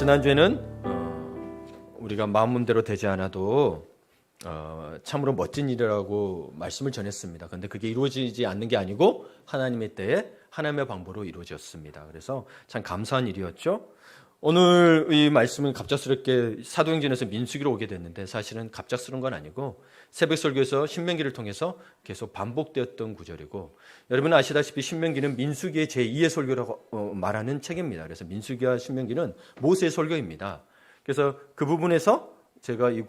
지난주에는 우리가 마음대로 되지 않아도 참으로 멋진 일이라고 말씀을 전했습니다. 그런데 그게 이루어지지 않는 게 아니고 하나님의 때에 하나님의 방법으로 이루어졌습니다. 그래서 참 감사한 일이었죠. 오늘 이 말씀은 갑작스럽게 사도행전에서 민수기로 오게 됐는데 사실은 갑작스러운 건 아니고 새벽 설교에서 신명기를 통해서 계속 반복되었던 구절이고, 여러분 아시다시피 신명기는 민수기의 제2의 설교라고 말하는 책입니다. 그래서 민수기와 신명기는 모세의 설교입니다. 그래서 그 부분에서 제가 이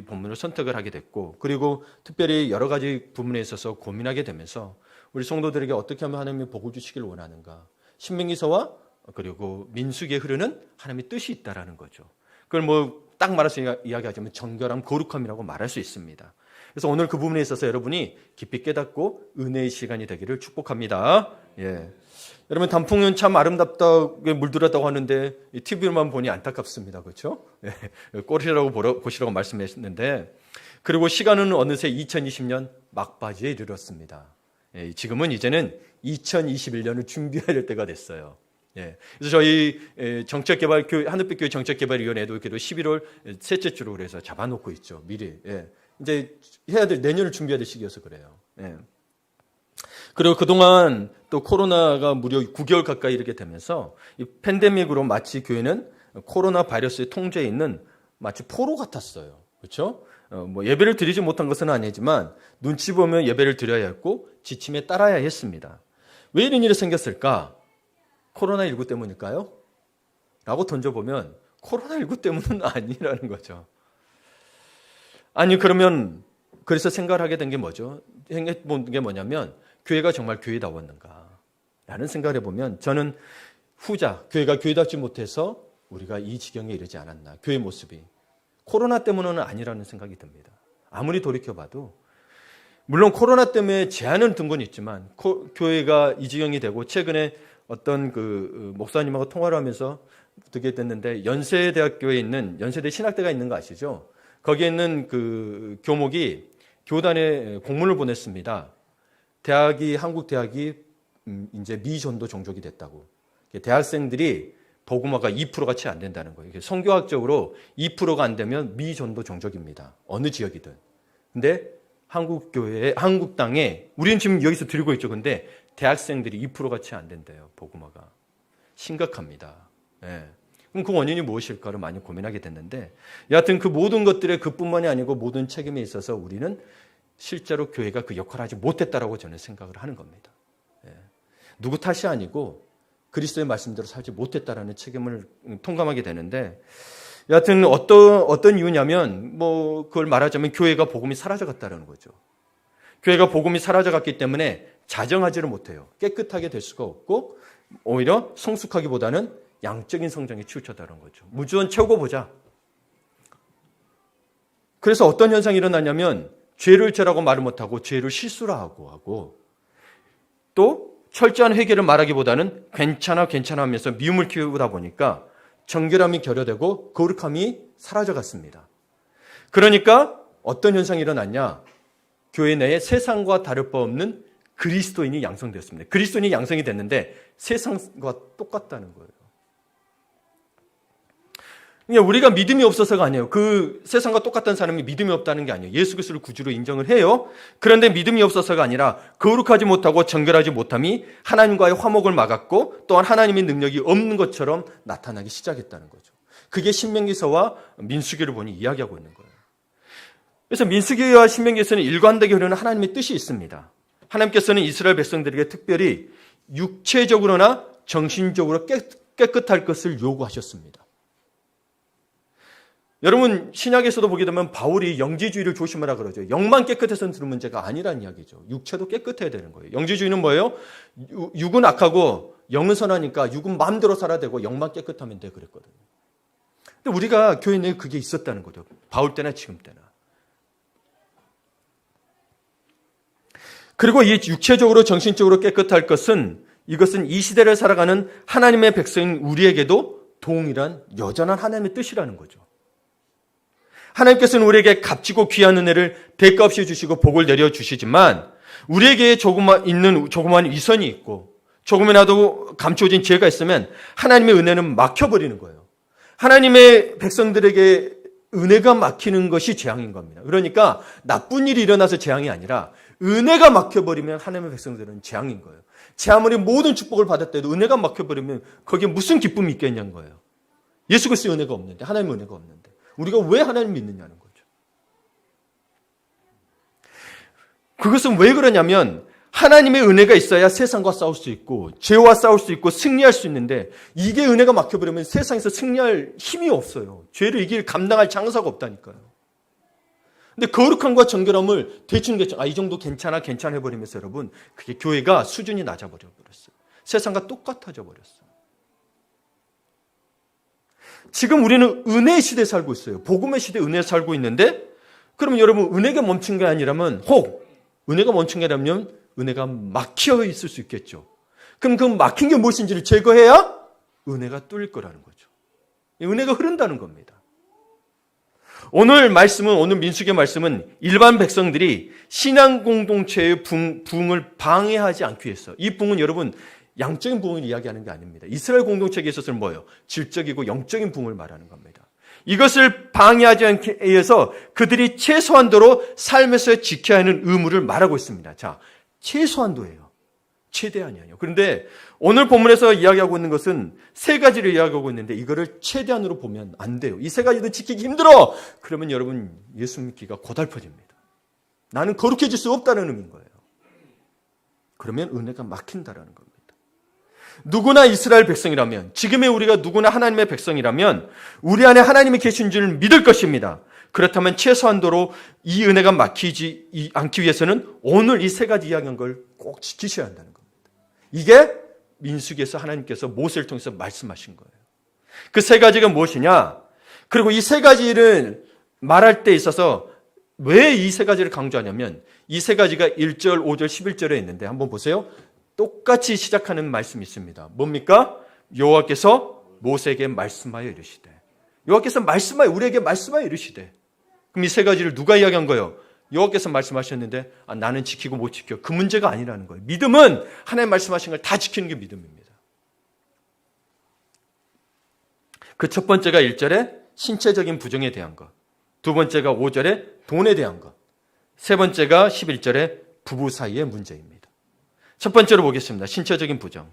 본문을 선택을 하게 됐고, 그리고 특별히 여러 가지 부분에 있어서 고민하게 되면서 우리 성도들에게 어떻게 하면 하나님이 복을 주시길 원하는가, 신명기서와 그리고 민수기에 흐르는 하나님의 뜻이 있다라는 거죠. 그걸 뭐 딱 말해서 이야기하자면 정결함, 거룩함이라고 말할 수 있습니다. 그래서 오늘 그 부분에 있어서 여러분이 깊이 깨닫고 은혜의 시간이 되기를 축복합니다. 예. 여러분 단풍은 참 아름답다고 물들었다고 하는데 TV로만 보니 안타깝습니다. 그렇죠? 예. 꽃이라고 보시라고 말씀했는데, 그리고 시간은 어느새 2020년 막바지에 이르렀습니다. 예. 지금은 이제는 2021년을 준비해야 될 때가 됐어요. 예. 그래서 저희 정책개발 하늘빛교회 정책개발위원회도 11월 셋째 주로 그래서 잡아놓고 있죠. 미리. 예. 이제 해야 될, 내년을 준비해야 될 시기여서 그래요. 예. 그리고 그동안 또 코로나가 무려 9개월 가까이 이렇게 되면서 이 팬데믹으로 마치 교회는 코로나 바이러스의 통제에 있는 마치 포로 같았어요. 그렇죠? 뭐 예배를 드리지 못한 것은 아니지만 눈치 보면 예배를 드려야 했고 지침에 따라야 했습니다. 왜 이런 일이 생겼을까? 코로나19 때문일까요? 라고 던져보면 코로나19 때문은 아니라는 거죠. 아니 그러면 그래서 생각을 하게 된 게 뭐죠? 생각해본 게 뭐냐면 교회가 정말 교회다웠는가 라는 생각을 해보면 저는 후자, 교회가 교회답지 못해서 우리가 이 지경에 이르지 않았나, 교회 모습이 코로나 때문은 아니라는 생각이 듭니다. 아무리 돌이켜봐도 물론 코로나 때문에 제한은 둔 건 있지만 교회가 이 지경이 되고, 최근에 어떤 그 목사님하고 통화를 하면서 듣게 됐는데 연세대학교에 있는 연세대 신학대가 있는 거 아시죠? 거기에 있는 그 교목이 교단에 공문을 보냈습니다. 한국 대학이 이제 미전도 종족이 됐다고. 대학생들이 복음화가 2%가 채 안 된다는 거예요. 성교학적으로 2%가 안 되면 미전도 종족입니다. 어느 지역이든. 근데 한국 땅에 우리는 지금 여기서 들고 있죠. 근데 대학생들이 2%가 채 안 된대요. 복음화가. 심각합니다. 예. 그럼 그 원인이 무엇일까를 많이 고민하게 됐는데, 여하튼 그 모든 것들의 그뿐만이 아니고 모든 책임에 있어서 우리는 실제로 교회가 그 역할을 하지 못했다라고 저는 생각을 하는 겁니다. 누구 탓이 아니고 그리스도의 말씀대로 살지 못했다라는 책임을 통감하게 되는데, 여하튼 어떤 이유냐면 그걸 말하자면 교회가 복음이 사라져갔다는 거죠. 교회가 복음이 사라져갔기 때문에 자정하지를 못해요. 깨끗하게 될 수가 없고 오히려 성숙하기보다는 양적인 성장에 치우쳤다는 거죠. 무조건 채우고 보자. 그래서 어떤 현상이 일어나냐면 죄를 죄라고 말을 못하고 죄를 실수라 하고 또 철저한 회개를 말하기보다는 괜찮아 하면서 미움을 키우다 보니까 정결함이 결여되고 거룩함이 사라져갔습니다. 그러니까 어떤 현상이 일어났냐? 교회 내에 세상과 다를 바 없는 그리스도인이 양성되었습니다. 그리스도인이 양성이 됐는데 세상과 똑같다는 거예요. 우리가 믿음이 없어서가 아니에요. 그 세상과 똑같은 사람이 믿음이 없다는 게 아니에요. 예수 그리스도를 구주로 인정을 해요. 그런데 믿음이 없어서가 아니라 거룩하지 못하고 정결하지 못함이 하나님과의 화목을 막았고 또한 하나님의 능력이 없는 것처럼 나타나기 시작했다는 거죠. 그게 신명기서와 민수기를 보니 이야기하고 있는 거예요. 그래서 민수기와 신명기에서는 일관되게 흐르는 하나님의 뜻이 있습니다. 하나님께서는 이스라엘 백성들에게 특별히 육체적으로나 정신적으로 깨끗할 것을 요구하셨습니다. 여러분 신약에서도 보게 되면 바울이 영지주의를 조심하라 그러죠. 영만 깨끗해서는 되는 문제가 아니라는 이야기죠. 육체도 깨끗해야 되는 거예요. 영지주의는 뭐예요? 육은 악하고 영은 선하니까 육은 마음대로 살아야 되고 영만 깨끗하면 돼 그랬거든요. 근데 우리가 교회 내에 그게 있었다는 거죠. 바울 때나 지금 때나. 그리고 이 육체적으로 정신적으로 깨끗할 것은 이것은 이 시대를 살아가는 하나님의 백성인 우리에게도 동일한 여전한 하나님의 뜻이라는 거죠. 하나님께서는 우리에게 값지고 귀한 은혜를 대가 없이 주시고 복을 내려주시지만 우리에게 조그만 위선이 있고 조금이라도 감춰진 죄가 있으면 하나님의 은혜는 막혀버리는 거예요. 하나님의 백성들에게 은혜가 막히는 것이 재앙인 겁니다. 그러니까 나쁜 일이 일어나서 재앙이 아니라 은혜가 막혀버리면 하나님의 백성들은 재앙인 거예요. 제 아무리 모든 축복을 받았다도 은혜가 막혀버리면 거기에 무슨 기쁨이 있겠냐는 거예요. 예수 그리스도의 은혜가 없는데 하나님의 은혜가 없는데 우리가 왜 하나님 믿느냐는 거죠. 그것은 왜 그러냐면 하나님의 은혜가 있어야 세상과 싸울 수 있고 죄와 싸울 수 있고 승리할 수 있는데 이게 은혜가 막혀버리면 세상에서 승리할 힘이 없어요. 죄를 이길 감당할 장사가 없다니까요. 근데 거룩함과 정결함을 대충 이 정도 괜찮아 해버리면서 여러분 그게 교회가 수준이 낮아버려 버렸어요. 세상과 똑같아져 버렸어요. 지금 우리는 은혜의 시대에 살고 있어요. 복음의 시대에 은혜에 살고 있는데 그러면 여러분 은혜가 멈춘 게 아니라면 은혜가 멈춘 게 아니라면 은혜가 막혀 있을 수 있겠죠. 그럼 그 막힌 게 무엇인지를 제거해야 은혜가 뚫릴 거라는 거죠. 은혜가 흐른다는 겁니다. 오늘 민수기의 말씀은 일반 백성들이 신앙 공동체의 부흥을 방해하지 않기 위해서 이 부흥은 여러분 양적인 부흥을 이야기하는 게 아닙니다. 이스라엘 공동체에 있어서는 뭐예요? 질적이고 영적인 부흥을 말하는 겁니다. 이것을 방해하지 않기 위해서 그들이 최소한도로 삶에서 지켜야 하는 의무를 말하고 있습니다. 자, 최소한도예요. 최대한이 아니에요. 그런데 오늘 본문에서 이야기하고 있는 것은 세 가지를 이야기하고 있는데 이거를 최대한으로 보면 안 돼요. 이 세 가지도 지키기 힘들어. 그러면 여러분 예수 믿기가 고달퍼집니다. 나는 거룩해질 수 없다는 의미인 거예요. 그러면 은혜가 막힌다라는 겁니다. 누구나 이스라엘 백성이라면 지금의 우리가 누구나 하나님의 백성이라면 우리 안에 하나님이 계신 줄 믿을 것입니다. 그렇다면 최소한도로 이 은혜가 막히지 않기 위해서는 오늘 이 세 가지 이야기한 걸 꼭 지키셔야 한다는 겁니다. 이게 민수기에서 하나님께서 모세를 통해서 말씀하신 거예요. 그 세 가지가 무엇이냐? 그리고 이 세 가지를 말할 때 있어서 왜 이 세 가지를 강조하냐면 이 세 가지가 1절, 5절, 11절에 있는데 한번 보세요. 똑같이 시작하는 말씀이 있습니다. 뭡니까? 여호와께서 모세에게 말씀하여 이르시되. 여호와께서 우리에게 말씀하여 이르시되. 그럼 이 세 가지를 누가 이야기한 거예요? 여호와께서 말씀하셨는데 나는 지키고 못 지켜. 그 문제가 아니라는 거예요. 믿음은 하나님 말씀하신 걸 다 지키는 게 믿음입니다. 그 첫 번째가 1절에 신체적인 부정에 대한 것. 두 번째가 5절에 돈에 대한 것. 세 번째가 11절에 부부 사이의 문제입니다. 첫 번째로 보겠습니다. 신체적인 부정.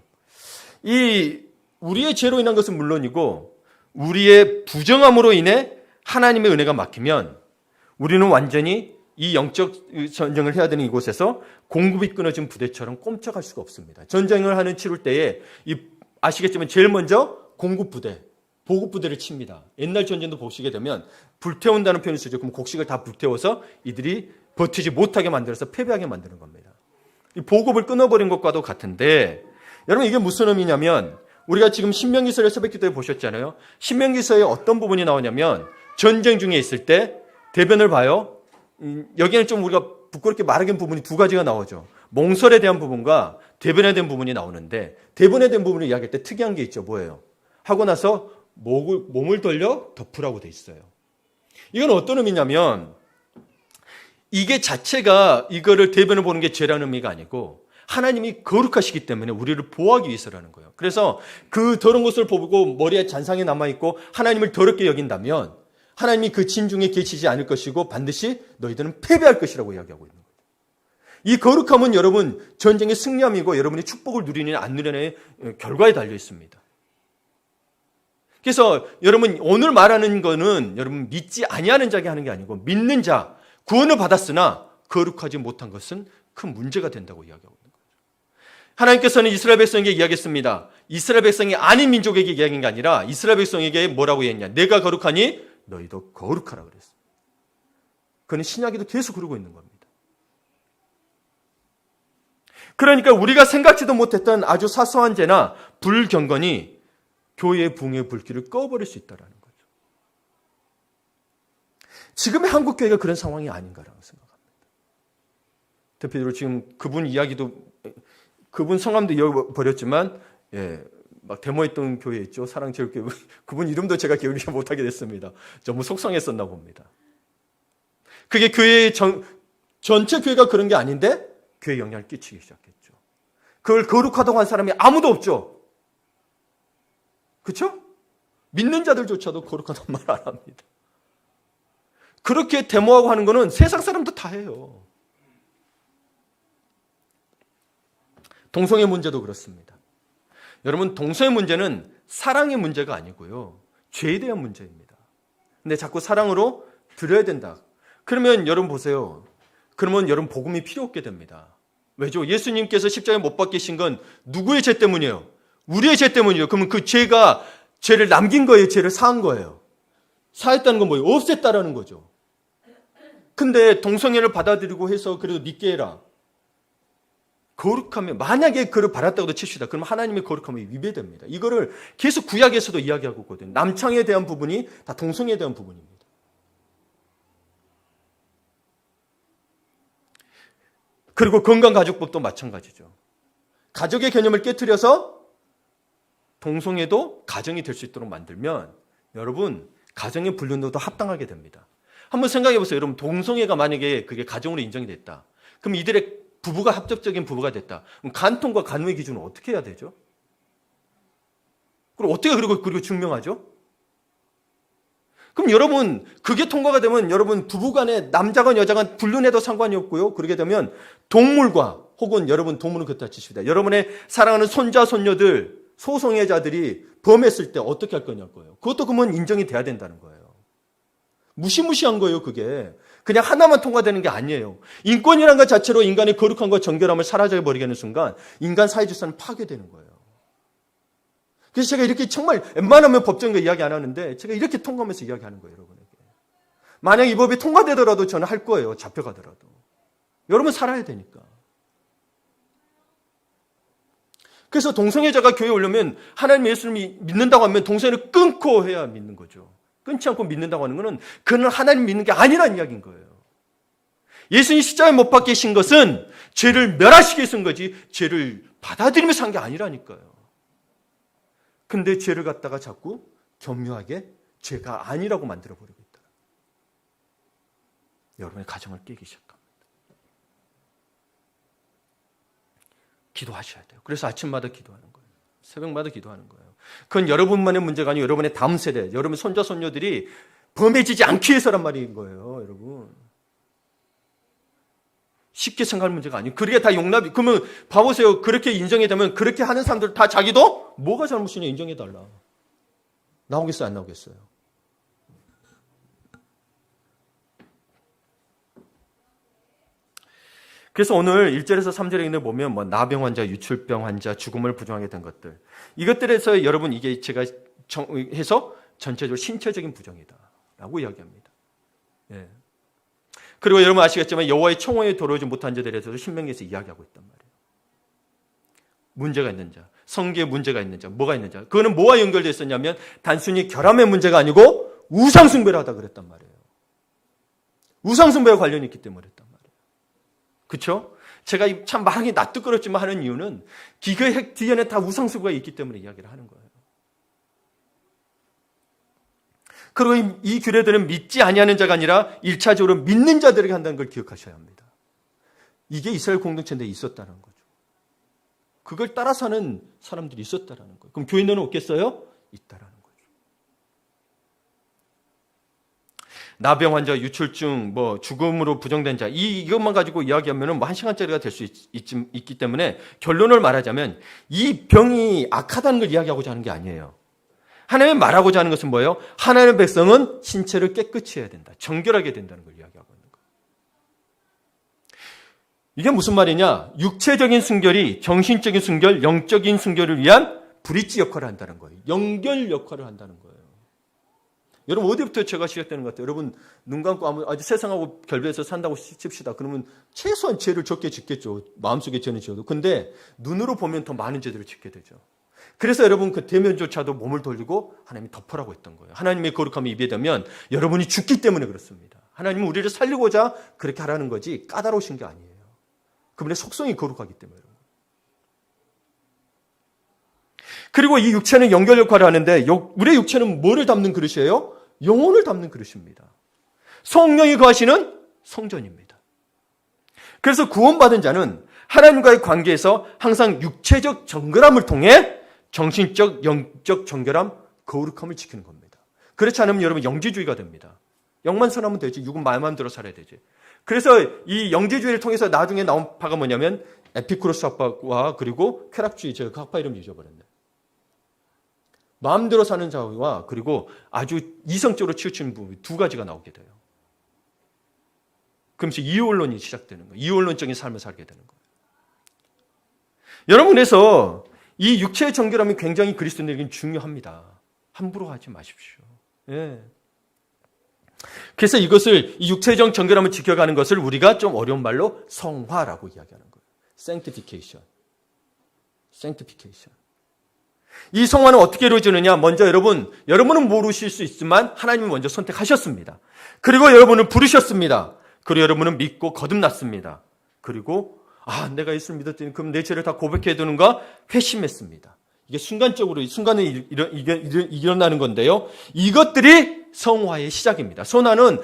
우리의 죄로 인한 것은 물론이고 우리의 부정함으로 인해 하나님의 은혜가 막히면 우리는 완전히 이 영적 전쟁을 해야 되는 이곳에서 공급이 끊어진 부대처럼 꼼짝할 수가 없습니다. 전쟁을 치를 때에 아시겠지만 제일 먼저 공급 부대, 보급 부대를 칩니다. 옛날 전쟁도 보시게 되면 불태운다는 표현을 쓰죠. 그럼 곡식을 다 불태워서 이들이 버티지 못하게 만들어서 패배하게 만드는 겁니다. 이 보급을 끊어버린 것과도 같은데 여러분 이게 무슨 의미냐면 우리가 지금 신명기서를 새벽 기도에 보셨잖아요. 신명기서에 어떤 부분이 나오냐면 전쟁 중에 있을 때 대변을 봐요. 여기는 좀 우리가 부끄럽게 말하기는 부분이 두 가지가 나오죠. 몽설에 대한 부분과 대변에 대한 부분이 나오는데 대변에 대한 부분을 이야기할 때 특이한 게 있죠. 뭐예요? 하고 나서 몸을 돌려 덮으라고 돼 있어요. 이건 어떤 의미냐면 이게 자체가 이거를 대변을 보는 게 죄라는 의미가 아니고 하나님이 거룩하시기 때문에 우리를 보호하기 위해서라는 거예요. 그래서 그 더러운 것을 보고 머리에 잔상이 남아있고 하나님을 더럽게 여긴다면 하나님이 그 진중에 계시지 않을 것이고 반드시 너희들은 패배할 것이라고 이야기하고 있는 거예요. 이 거룩함은 여러분 전쟁의 승리함이고 여러분이 축복을 누리느냐 안 누리느냐의 결과에 달려 있습니다. 그래서 여러분 오늘 말하는 거는 여러분 믿지 아니하는 자에게 하는 게 아니고 믿는 자, 구원을 받았으나 거룩하지 못한 것은 큰 문제가 된다고 이야기하고 있는 거예요. 하나님께서는 이스라엘 백성에게 이야기했습니다. 이스라엘 백성이 아닌 민족에게 이야기한 게 아니라 이스라엘 백성에게 뭐라고 했냐. 내가 거룩하니 너희도 거룩하라 그랬어요. 그는 신약에도 계속 그러고 있는 겁니다. 그러니까 우리가 생각지도 못했던 아주 사소한 죄나 불경건이 교회의 붕의 불길을 꺼버릴 수 있다는 거죠. 지금의 한국교회가 그런 상황이 아닌가라고 생각합니다. 대표적으로 지금 그분 이야기도 그분 성함도 잃어버렸지만 막 데모했던 교회 있죠. 사랑제일교회. 그분 이름도 제가 기억을 못하게 됐습니다. 너무 속상했었나 봅니다. 그게 교회의 전체 교회가 그런 게 아닌데 교회에 영향을 끼치기 시작했죠. 그걸 거룩하다고 한 사람이 아무도 없죠. 그렇죠? 믿는 자들조차도 거룩하다는 말 안 합니다. 그렇게 데모하고 하는 거는 세상 사람도 다 해요. 동성애 문제도 그렇습니다. 여러분 동성애 문제는 사랑의 문제가 아니고요. 죄에 대한 문제입니다. 근데 자꾸 사랑으로 드려야 된다. 그러면 여러분 보세요. 그러면 여러분 복음이 필요 없게 됩니다. 왜죠? 예수님께서 십자가에 못 박히신 건 누구의 죄 때문이에요? 우리의 죄 때문이에요. 그러면 그 죄가 죄를 남긴 거예요? 죄를 사한 거예요? 사했다는 건 뭐예요? 없앴다라는 거죠. 근데 동성애를 받아들이고 해서 그래도 믿게 해라. 거룩하면 만약에 그를 받았다고도 칩시다. 그러면 하나님의 거룩함이 위배됩니다. 이거를 계속 구약에서도 이야기하고 있거든요. 남창에 대한 부분이 다 동성애에 대한 부분입니다. 그리고 건강가족법도 마찬가지죠. 가족의 개념을 깨트려서 동성애도 가정이 될 수 있도록 만들면 여러분 가정의 분류도 합당하게 됩니다. 한번 생각해 보세요. 여러분 동성애가 만약에 그게 가정으로 인정이 됐다. 그럼 이들의 부부가 합법적인 부부가 됐다. 그럼 간통과 간우의 기준은 어떻게 해야 되죠? 그리고 어떻게 그리고 증명하죠? 그럼 여러분 그게 통과가 되면 여러분 부부간에 남자건 여자건 불륜해도 상관이 없고요. 그러게 되면 동물과 혹은 여러분 동물은 그렇다 치십니다. 여러분의 사랑하는 손자 손녀들 소성애자들이 범했을 때 어떻게 할 거냐고요. 그것도 그러면 인정이 돼야 된다는 거예요. 무시무시한 거예요. 그게 그냥 하나만 통과되는 게 아니에요. 인권이라는 것 자체로 인간의 거룩함과 정결함을 사라져버리게 하는 순간 인간 사회질서는 파괴되는 거예요. 그래서 제가 이렇게 정말 웬만하면 법정과 이야기 안 하는데 제가 이렇게 통과하면서 이야기하는 거예요. 여러분에게. 만약 이 법이 통과되더라도 저는 할 거예요. 잡혀가더라도. 여러분 살아야 되니까. 그래서 동성애자가 교회에 오려면 하나님 예수님이 믿는다고 하면 동성애를 끊고 해야 믿는 거죠. 끊지 않고 믿는다고 하는 것은 그는 하나님 믿는 게 아니라는 이야기인 거예요. 예수님이 십자가에 못 박히신 것은 죄를 멸하시기 위해서 한 거지 죄를 받아들이면서 한 게 아니라니까요. 근데 죄를 갖다가 자꾸 겸유하게 죄가 아니라고 만들어버리고 있다. 여러분의 가정을 깨기 시작합니다. 기도하셔야 돼요. 그래서 아침마다 기도하는 거예요. 새벽마다 기도하는 거예요. 그건 여러분만의 문제가 아니고 여러분의 다음 세대, 여러분 손자 손녀들이 범해지지 않기 위해서란 말인 거예요. 여러분. 쉽게 생각할 문제가 아니에요. 그게 다 용납이. 그러면 봐보세요. 그렇게 인정이 되면 그렇게 하는 사람들 다 자기도 뭐가 잘못이냐 인정해달라. 나오겠어요? 안 나오겠어요? 그래서 오늘 1절에서 3절에 있는 보면 뭐 나병 환자, 유출병 환자, 죽음을 부정하게 된 것들. 이것들에서 여러분 이게 제가 해서 전체적으로 신체적인 부정이다라고 이야기합니다. 예. 그리고 여러분 아시겠지만 여호와의 청호에 들어오지 못한 자들에 대해서도 신명기에서 이야기하고 있단 말이에요. 문제가 있는 자, 성기에 문제가 있는 자, 뭐가 있는 자. 그거는 뭐와 연결되어 있었냐면 단순히 결함의 문제가 아니고 우상숭배를 하다 그랬단 말이에요. 우상숭배와 관련이 있기 때문에 그랬단 말이에요. 그렇죠? 제가 참 말하기 낯뜨거웠지만 하는 이유는 기계의 핵 뒤에는 다 우상숭배가 있기 때문에 이야기를 하는 거예요. 그리고 이 규례들은 믿지 아니하는 자가 아니라 1차적으로 믿는 자들에게 한다는 걸 기억하셔야 합니다. 이게 이스라엘 공동체인데 있었다는 거죠. 그걸 따라 사는 사람들이 있었다는 거예요. 그럼 교인들은 없겠어요? 있다라는 거죠. 나병 환자, 유출증, 죽음으로 부정된 자, 이것만 가지고 이야기하면 한 시간짜리가 될 수 있기 때문에 결론을 말하자면 이 병이 악하다는 걸 이야기하고자 하는 게 아니에요. 하나님이 말하고자 하는 것은 뭐예요? 하나님의 백성은 신체를 깨끗이 해야 된다. 정결하게 된다는 걸 이야기하고 있는 거예요. 이게 무슨 말이냐? 육체적인 순결이 정신적인 순결, 영적인 순결을 위한 브릿지 역할을 한다는 거예요. 연결 역할을 한다는 거예요. 여러분 어디부터 죄가 시작되는 것 같아요? 여러분 눈 감고 아주 세상하고 결별해서 산다고 칩시다. 그러면 최소한 죄를 적게 짓겠죠. 마음속에 죄는 지어도. 근데 눈으로 보면 더 많은 죄들을 짓게 되죠. 그래서 여러분 그 대면조차도 몸을 돌리고 하나님이 덮으라고 했던 거예요. 하나님의 거룩함이 입에 되면 여러분이 죽기 때문에 그렇습니다. 하나님은 우리를 살리고자 그렇게 하라는 거지 까다로우신 게 아니에요. 그분의 속성이 거룩하기 때문에. 그리고 이 육체는 연결 역할을 하는데 우리의 육체는 뭐를 담는 그릇이에요? 영혼을 담는 그릇입니다. 성령이 거하시는 성전입니다. 그래서 구원받은 자는 하나님과의 관계에서 항상 육체적 정결함을 통해 정신적, 영적 정결함, 거룩함을 지키는 겁니다. 그렇지 않으면 여러분 영지주의가 됩니다. 영만 선하면 되지. 육은 말만 들어 살아야 되지. 그래서 이 영지주의를 통해서 나중에 나온 파가 뭐냐면 에피쿠로스 학파와 그리고 쾌락주의, 제가 그 학파 이름 잊어버렸네. 마음대로 사는 자와 그리고 아주 이성적으로 치우치는 부분 두 가지가 나오게 돼요. 그러면서 이혼론이 시작되는 거예요. 이혼론적인 삶을 살게 되는 거예요. 여러분 그래서 이 육체의 정결함이 굉장히 그리스도인에게는 중요합니다. 함부로 하지 마십시오. 예. 그래서 이것을 이 육체적 정결함을 지켜가는 것을 우리가 좀 어려운 말로 성화라고 이야기하는 거예요. sanctification. 이 성화는 어떻게 이루어지느냐? 먼저 여러분은 모르실 수 있지만 하나님이 먼저 선택하셨습니다. 그리고 여러분을 부르셨습니다. 그리고 여러분은 믿고 거듭났습니다. 그리고 내가 예수를 믿었더니 그럼 내 죄를 다 고백해야 되는가? 회심했습니다. 이게 순간에 일어나는 건데요. 이것들이 성화의 시작입니다. 성화는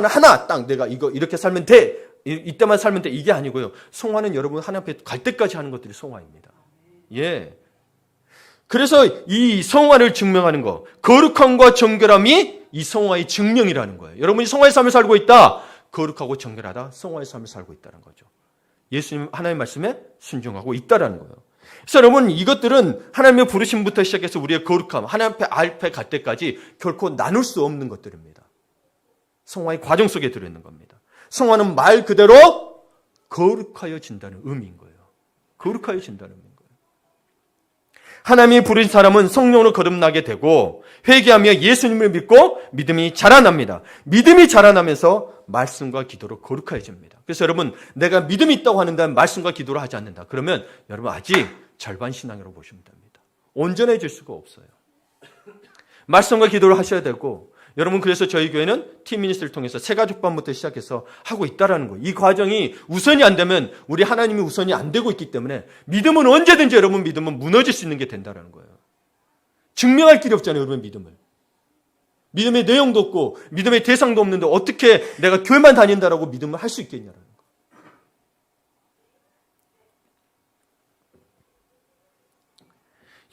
하나 딱 내가 이렇게 살면 돼. 이때만 살면 돼. 이게 아니고요. 성화는 여러분 하나님 앞에 갈 때까지 하는 것들이 성화입니다. 예. 그래서 이 성화를 증명하는 거, 거룩함과 정결함이 이 성화의 증명이라는 거예요. 여러분이 성화의 삶을 살고 있다. 거룩하고 정결하다. 성화의 삶을 살고 있다는 거죠. 예수님 하나님의 말씀에 순종하고 있다라는 거예요. 그래서 여러분 이것들은 하나님의 부르심부터 시작해서 우리의 거룩함, 하나님 앞에 갈 때까지 결코 나눌 수 없는 것들입니다. 성화의 과정 속에 들어있는 겁니다. 성화는 말 그대로 거룩하여진다는 의미인 거예요. 거룩하여진다는 의미인 거예요. 하나님이 부르신 사람은 성령으로 거듭나게 되고 회개하며 예수님을 믿고 믿음이 자라납니다. 믿음이 자라나면서 말씀과 기도로 거룩해집니다. 그래서 여러분 내가 믿음이 있다고 하는데 말씀과 기도를 하지 않는다. 그러면 여러분 아직 절반 신앙이라고 보시면 됩니다. 온전해질 수가 없어요. 말씀과 기도를 하셔야 되고 여러분 그래서 저희 교회는 팀미니스트를 통해서 새가족반부터 시작해서 하고 있다라는 거예요. 이 과정이 우선이 안 되면 우리 하나님이 우선이 안 되고 있기 때문에 믿음은 언제든지 여러분 믿음은 무너질 수 있는 게 된다라는 거예요. 증명할 길이 없잖아요. 여러분 믿음을. 믿음의 내용도 없고 믿음의 대상도 없는데 어떻게 내가 교회만 다닌다라고 믿음을 할 수 있겠냐라는 거예요.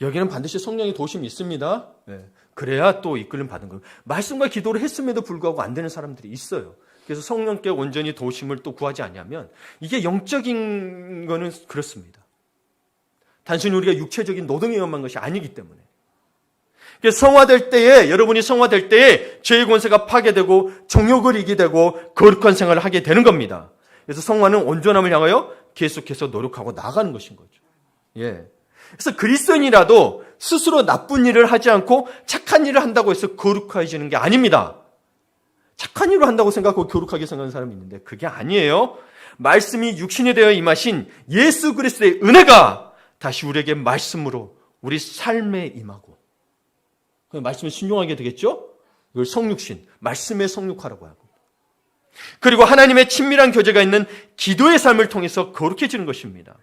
여기는 반드시 성령의 도심이 있습니다. 네. 그래야 또 이끌림 받은 거예요. 말씀과 기도를 했음에도 불구하고 안 되는 사람들이 있어요. 그래서 성령께 온전히 도심을 또 구하지 않냐면 이게 영적인 거는 그렇습니다. 단순히 우리가 육체적인 노동에 의한 것이 아니기 때문에. 성화될 때에, 여러분이 성화될 때에 죄의 권세가 파괴되고 정욕을 이기게 되고 거룩한 생활을 하게 되는 겁니다. 그래서 성화는 온전함을 향하여 계속해서 노력하고 나가는 것인 거죠. 예. 그래서 그리스도인이라도 스스로 나쁜 일을 하지 않고 착한 일을 한다고 해서 거룩해지는 게 아닙니다. 착한 일을 한다고 생각하고 거룩하게 생각하는 사람이 있는데 그게 아니에요. 말씀이 육신이 되어 임하신 예수 그리스도의 은혜가 다시 우리에게 말씀으로 우리 삶에 임하고, 말씀을 순종하게 되겠죠? 이걸 성육신, 말씀의 성육화라고 하고, 그리고 하나님의 친밀한 교제가 있는 기도의 삶을 통해서 거룩해지는 것입니다.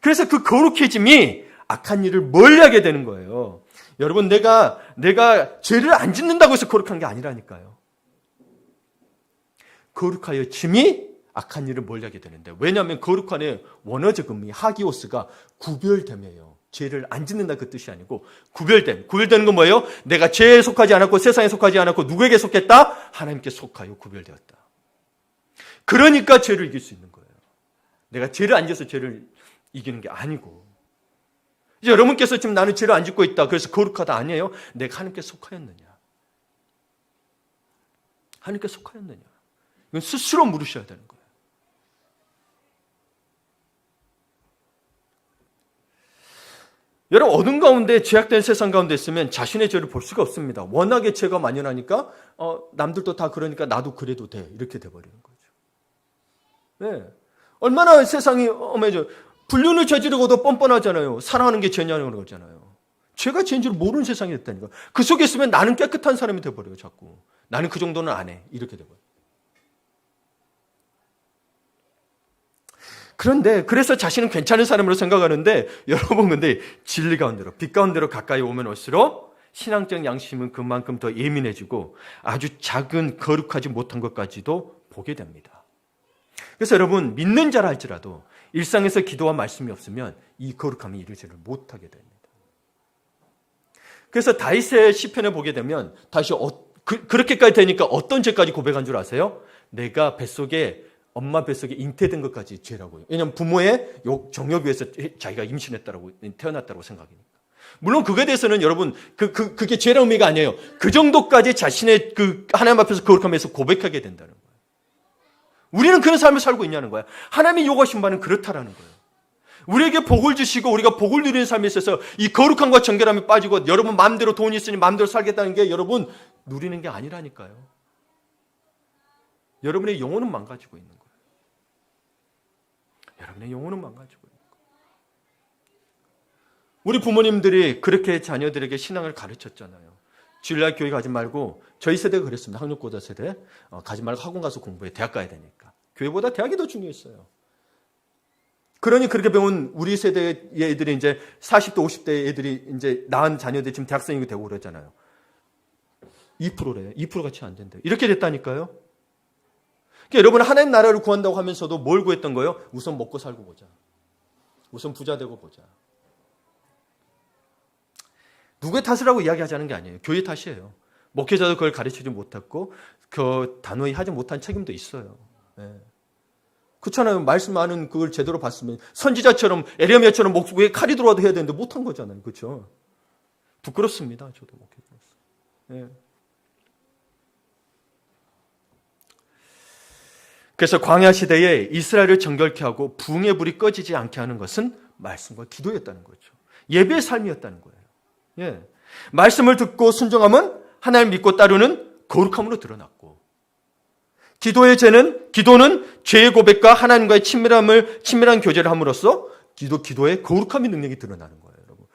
그래서 그 거룩해짐이 악한 일을 멀리하게 되는 거예요. 여러분, 내가 죄를 안 짓는다고 해서 거룩한 게 아니라니까요. 거룩하여 짐이 악한 일을 멀리하게 되는데, 왜냐하면 거룩한의 원어적 의미 하기오스가 구별됨이에요. 죄를 안 짓는다 그 뜻이 아니고 구별되는 건 뭐예요? 내가 죄에 속하지 않았고 세상에 속하지 않았고 누구에게 속했다? 하나님께 속하여 구별되었다. 그러니까 죄를 이길 수 있는 거예요. 내가 죄를 안 져서 죄를 이기는 게 아니고. 이제 여러분께서 지금 나는 죄를 안 짓고 있다, 그래서 거룩하다, 아니에요. 내가 하나님께 속하였느냐? 하나님께 속하였느냐? 이건 스스로 물으셔야 되는 거예요. 여러분, 어둠 가운데, 죄악된 세상 가운데 있으면 자신의 죄를 볼 수가 없습니다. 워낙에 죄가 만연하니까 남들도 다 그러니까 나도 그래도 돼, 이렇게 돼버리는 거죠. 네. 얼마나 세상이 엄해져. 불륜을 저지르고도 뻔뻔하잖아요. 사랑하는 게 죄냐는 거잖아요. 죄가 죄인 줄 모르는 세상이 됐다니까. 그 속에 있으면 나는 깨끗한 사람이 돼버려요. 자꾸 나는 그 정도는 안 해, 이렇게 돼버려요. 그런데 그래서 자신은 괜찮은 사람으로 생각하는데, 여러분 근데 진리 가운데로, 빛 가운데로 가까이 오면 올수록 신앙적 양심은 그만큼 더 예민해지고 아주 작은 거룩하지 못한 것까지도 보게 됩니다. 그래서 여러분, 믿는 자라 할지라도 일상에서 기도와 말씀이 없으면 이 거룩함이 이루지를 못하게 됩니다. 그래서 다윗의 시편을 보게 되면 다시 그렇게까지 되니까 어떤 죄까지 고백한 줄 아세요? 내가 엄마 뱃속에 잉태된 것까지 죄라고요. 왜냐하면 부모의 정욕 위에서 자기가 임신했다라고, 태어났다고 생각이니까. 물론 그거에 대해서는 여러분, 그게 죄라는 의미가 아니에요. 그 정도까지 자신의 하나님 앞에서 거룩함에서 고백하게 된다는 거예요. 우리는 그런 삶을 살고 있냐는 거예요. 하나님이 요구하신 바는 그렇다라는 거예요. 우리에게 복을 주시고 우리가 복을 누리는 삶에 있어서 이 거룩함과 정결함이 빠지고 여러분 마음대로 돈이 있으니 마음대로 살겠다는 게 여러분 누리는 게 아니라니까요. 여러분의 영혼은 망가지고 있는 거예요. 여러분의 영혼은 망가지고 있는 거예요. 우리 부모님들이 그렇게 자녀들에게 신앙을 가르쳤잖아요. 주일날 교회 가지 말고, 저희 세대가 그랬습니다. 학력고사 세대. 가지 말고 학원 가서 공부해. 대학 가야 되니까. 교회보다 대학이 더 중요했어요. 그러니 그렇게 배운 우리 세대의 애들이 이제 40대, 50대 애들이 이제 낳은 자녀들이 지금 대학생이 되고 그러잖아요. 2%래. 2%가 채 안 된대. 이렇게 됐다니까요. 그러니까 여러분, 하나님 나라를 구한다고 하면서도 뭘 구했던 거예요? 우선 먹고 살고 보자. 우선 부자 되고 보자. 누구의 탓이라고 이야기하자는 게 아니에요. 교회 탓이에요. 목회자도 그걸 가르치지 못했고 그 단호히 하지 못한 책임도 있어요. 네. 그렇잖아요. 말씀하는 그걸 제대로 봤으면 선지자처럼 에레미야처럼 목구에 칼이 들어와도 해야 되는데 못한 거잖아요. 그렇죠? 부끄럽습니다. 저도 목회자로서. 네. 그래서 광야 시대에 이스라엘을 정결케 하고 부흥의 불이 꺼지지 않게 하는 것은 말씀과 기도였다는 거죠. 예배의 삶이었다는 거예요. 예. 말씀을 듣고 순종하면 하나님을 믿고 따르는 거룩함으로 드러났고, 기도는 죄의 고백과 하나님과의 친밀한 교제를 함으로써 기도의 거룩함의 능력이 드러나는 거예요, 여러분.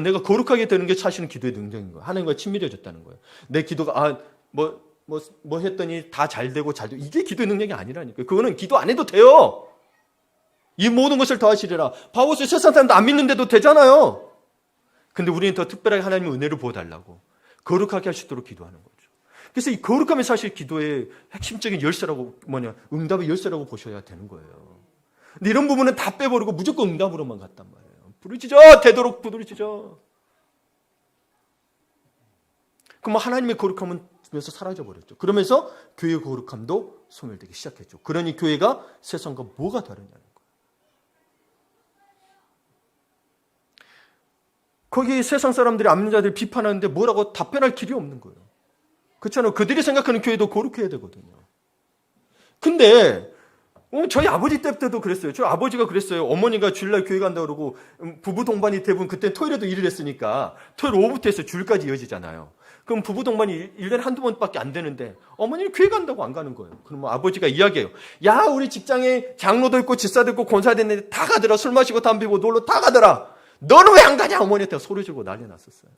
내가 거룩하게 되는 게 사실은 기도의 능력인 거예요. 하나님과 친밀해졌다는 거예요. 내 기도가 뭐 했더니 다 잘 되고 이게 기도의 능력이 아니라니까요. 그거는 기도 안 해도 돼요. 이 모든 것을 더하시리라. 바오스 세상 사람도 안 믿는데도 되잖아요. 근데 우리는 더 특별하게 하나님의 은혜를 부어달라고 거룩하게 할 수 있도록 기도하는 거죠. 그래서 이 거룩함이 사실 기도의 핵심적인 열쇠라고, 응답의 열쇠라고 보셔야 되는 거예요. 근데 이런 부분은 다 빼버리고 무조건 응답으로만 갔단 말이에요. 부르짖어! 되도록 부르짖어! 그럼 하나님의 거룩함은 그래서 사라져버렸죠. 그러면서 교회의 거룩함도 소멸되기 시작했죠. 그러니 교회가 세상과 뭐가 다르냐는 거예요. 거기 세상 사람들이 암자들 비판하는데 뭐라고 답변할 길이 없는 거예요. 그렇잖아요. 그들이 생각하는 교회도 거룩해야 되거든요. 근데 저희 아버지 때부터도 그랬어요. 저희 아버지가 그랬어요. 어머니가 주일날 교회 간다고 그러고 부부 동반이 대부분 그때 토요일에도 일을 했으니까 토요일 오후부터 해서 주일까지 이어지잖아요. 그럼 부부 동반이 1년에 한두 번밖에 안 되는데 어머니는 교회 간다고 안 가는 거예요. 그러면 아버지가 이야기해요. 야, 우리 직장에 장로도 있고 집사도 있고 권사도 있는데 다 가더라. 술 마시고 담배 피고 놀러 다 가더라. 너는 왜 안 가냐? 어머니한테 소리 지르고 난리 났었어요.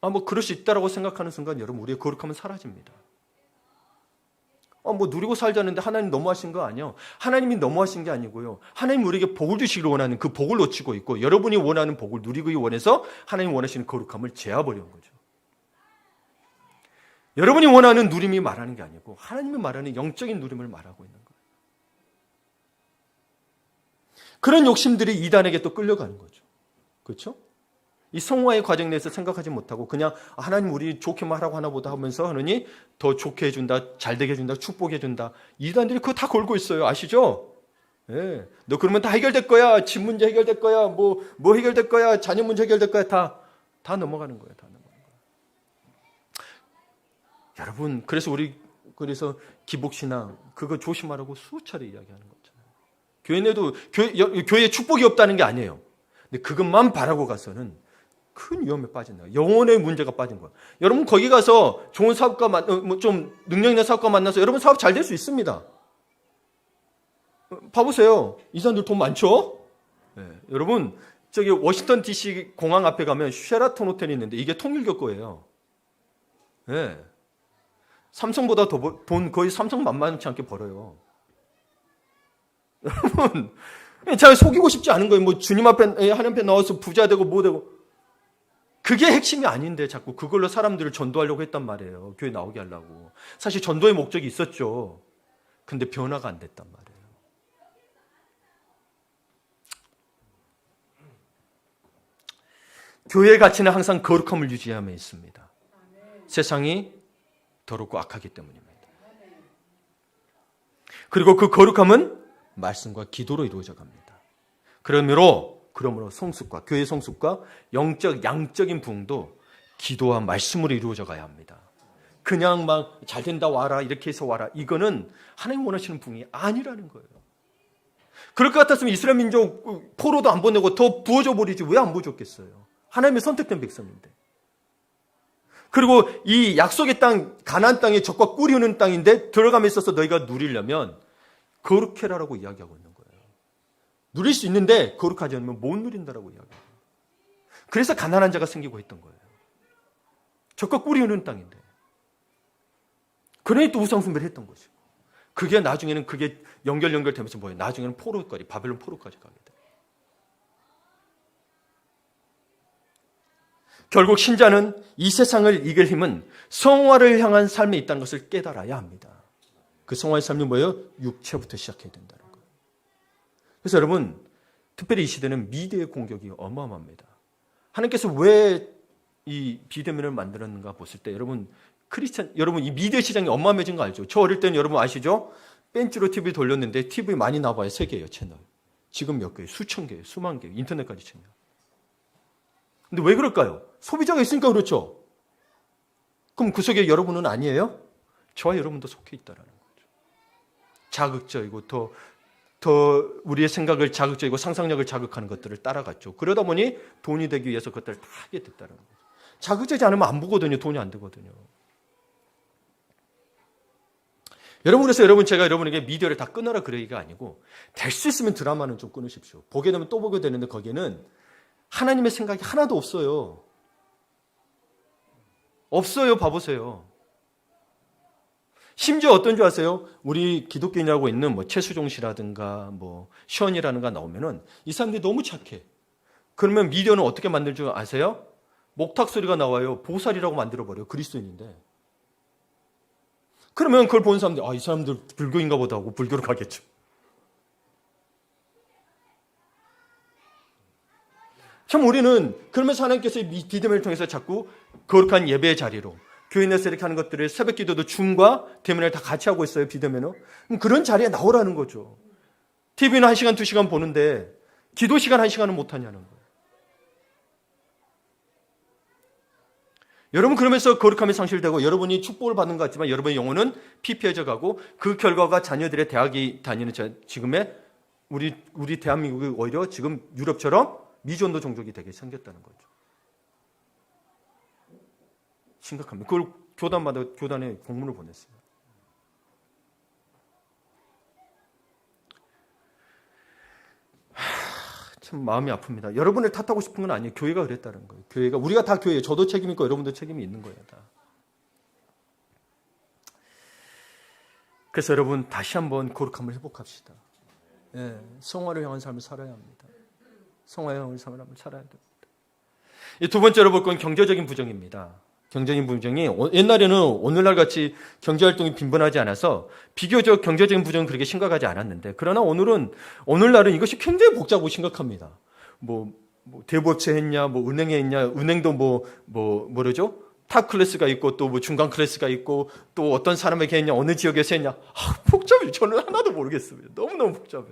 뭐 그럴 수 있다라고 생각하는 순간 여러분 우리의 거룩함은 사라집니다. 뭐 누리고 살자는데 하나님 너무하신 거 아니에요. 하나님이 너무하신 게 아니고요. 하나님 우리에게 복을 주시기를 원하는 그 복을 놓치고 있고 여러분이 원하는 복을 누리기 원해서 하나님 원하시는 거룩함을 제어버리는 거죠. 여러분이 원하는 누림이 말하는 게 아니고 하나님이 말하는 영적인 누림을 말하고 있는 거예요. 그런 욕심들이 이단에게 또 끌려가는 거죠. 그렇죠? 이 성화의 과정 내에서 생각하지 못하고 그냥 하나님 우리 좋게만 하라고 하나 보다 하면서 하느니 더 좋게 해준다, 잘되게 해준다, 축복해준다. 이단들이 그거 다 걸고 있어요. 아시죠? 예. 너 그러면 다 해결될 거야. 집 문제 해결될 거야. 뭐 해결될 거야. 자녀 문제 해결될 거야. 다 넘어가는 거예요. 다 넘어가는 거예요. 여러분, 그래서 기복신앙 그거 조심하라고 수차례 이야기하는 거잖아요. 교회 내도 교회에 축복이 없다는 게 아니에요. 근데 그것만 바라고 가서는 큰 위험에 빠진다. 영혼의 문제가 빠진 거야. 여러분 거기 가서 좋은 사업가 좀 능력 있는 사업가 만나서 여러분 사업 잘 될 수 있습니다. 봐보세요. 이 사람들 돈 많죠? 네. 여러분 저기 워싱턴 DC 공항 앞에 가면 쉐라톤 호텔이 있는데 이게 통일교 거예요. 네. 삼성보다 돈 거의 삼성 만만치 않게 벌어요. 여러분 잘 속이고 싶지 않은 거예요. 뭐 주님 앞에 하나님 앞에 나와서 부자 되고 뭐 되고 그게 핵심이 아닌데 자꾸 그걸로 사람들을 전도하려고 했단 말이에요. 교회 나오게 하려고. 사실 전도의 목적이 있었죠. 근데 변화가 안 됐단 말이에요. 교회의 가치는 항상 거룩함을 유지함에 있습니다. 세상이 더럽고 악하기 때문입니다. 그리고 그 거룩함은 말씀과 기도로 이루어져 갑니다. 그러므로 성숙과 교회의 성숙과 영적 양적인 부흥도 기도와 말씀으로 이루어져 가야 합니다. 그냥 막 잘 된다 와라 이렇게 해서 와라 이거는 하나님 원하시는 부흥이 아니라는 거예요. 그럴 것 같았으면 이스라엘 민족 포로도 안 보내고 더 부어줘 버리지 왜 안 부어줬겠어요. 하나님의 선택된 백성인데. 그리고 이 약속의 땅 가나안 땅이 적과 꿀이 흐르는 땅인데 들어감에 있어서 너희가 누리려면 거룩해라라고 이야기하고 있는 거예요. 누릴 수 있는데 거룩하지 않으면 못 누린다라고 이야기해요. 그래서 가난한 자가 생기고 했던 거예요. 적과 꿀이 흐르는 땅인데. 그러니 또 우상숭배를 했던 것이고. 그게 나중에는 그게 연결되면서 뭐예요? 나중에는 포로까지, 바벨론 포로까지 가게 돼요. 결국 신자는 이 세상을 이길 힘은 성화를 향한 삶에 있다는 것을 깨달아야 합니다. 그 성화의 삶이 뭐예요? 육체부터 시작해야 된다는 거예요. 그래서 여러분, 특별히 이 시대는 미디어의 공격이 어마어마합니다. 하나님께서 왜 이 비대면을 만들었는가 봤을 때 여러분 이 미디어 시장이 어마어마해진 거 알죠? 저 어릴 때는 여러분 아시죠? 벤치로 TV 돌렸는데 TV 많이 나와요. 3개예요, 채널. 지금 몇 개예요? 수천 개예요, 수만 개예요. 인터넷까지 채널. 근데 왜 그럴까요? 소비자가 있으니까 그렇죠. 그럼 그 속에 여러분은 아니에요? 저와 여러분도 속해 있다라는 거죠. 자극적이고 더 우리의 생각을 자극적이고 상상력을 자극하는 것들을 따라갔죠. 그러다 보니 돈이 되기 위해서 그것들을 다 하게 됐다는 거죠. 자극되지 않으면 안 보거든요. 돈이 안 되거든요. 여러분 그래서 제가 여러분에게 미디어를 다 끊어라 그러기가 아니고 될 수 있으면 드라마는 좀 끊으십시오. 보게 되면 또 보게 되는데 거기에는 하나님의 생각이 하나도 없어요. 없어요. 봐보세요. 심지어 어떤 줄 아세요? 우리 기독교인이라고 있는 최수종 씨라든가 시원이라든가 나오면은 이 사람들이 너무 착해. 그러면 미디어는 어떻게 만들 줄 아세요? 목탁 소리가 나와요. 보살이라고 만들어버려요. 그리스도인인데. 그러면 그걸 보는 사람들이 이 사람들 불교인가 보다 하고 불교로 가겠죠. 참 우리는 그러면서 하나님께서 이 비대면을 통해서 자꾸 거룩한 예배의 자리로 교회 내에서 이렇게 하는 것들을 새벽 기도도 줌과 대면을 다 같이 하고 있어요. 비대면은. 그런 자리에 나오라는 거죠. TV는 1시간, 2시간 보는데 기도 시간 1시간은 못하냐는 거예요. 여러분 그러면서 거룩함이 상실되고 여러분이 축복을 받는 것 같지만 여러분의 영혼은 피폐해져 가고 그 결과가 자녀들의 대학이 다니는 지금의 우리 대한민국이 오히려 지금 유럽처럼 미전도 종족이 되게 생겼다는 거죠. 심각합니다. 그걸 교단에 공문을 보냈어요. 참 마음이 아픕니다. 여러분을 탓하고 싶은 건 아니에요. 교회가 그랬다는 거예요. 우리가 다 교회예요. 저도 책임 있고 여러분도 책임이 있는 거예요. 다. 그래서 여러분 다시 한번 거룩함을 회복합시다. 예, 성화를 향한 삶을 살아야 합니다. 성화를 향한 삶을 살아야 됩니다. 이 두 번째로 볼 건 경제적인 부정입니다. 경제적인 부정이 옛날에는 오늘날 같이 경제활동이 빈번하지 않아서 비교적 경제적인 부정은 그렇게 심각하지 않았는데 그러나 오늘날은 이것이 굉장히 복잡하고 심각합니다. 뭐 대부업체 했냐, 뭐 은행에 했냐, 은행도 뭐죠? 탑 클래스가 있고 또 뭐 중간 클래스가 있고 또 어떤 사람에게 했냐, 어느 지역에서 했냐. 복잡해요. 저는 하나도 모르겠습니다. 너무너무 복잡해.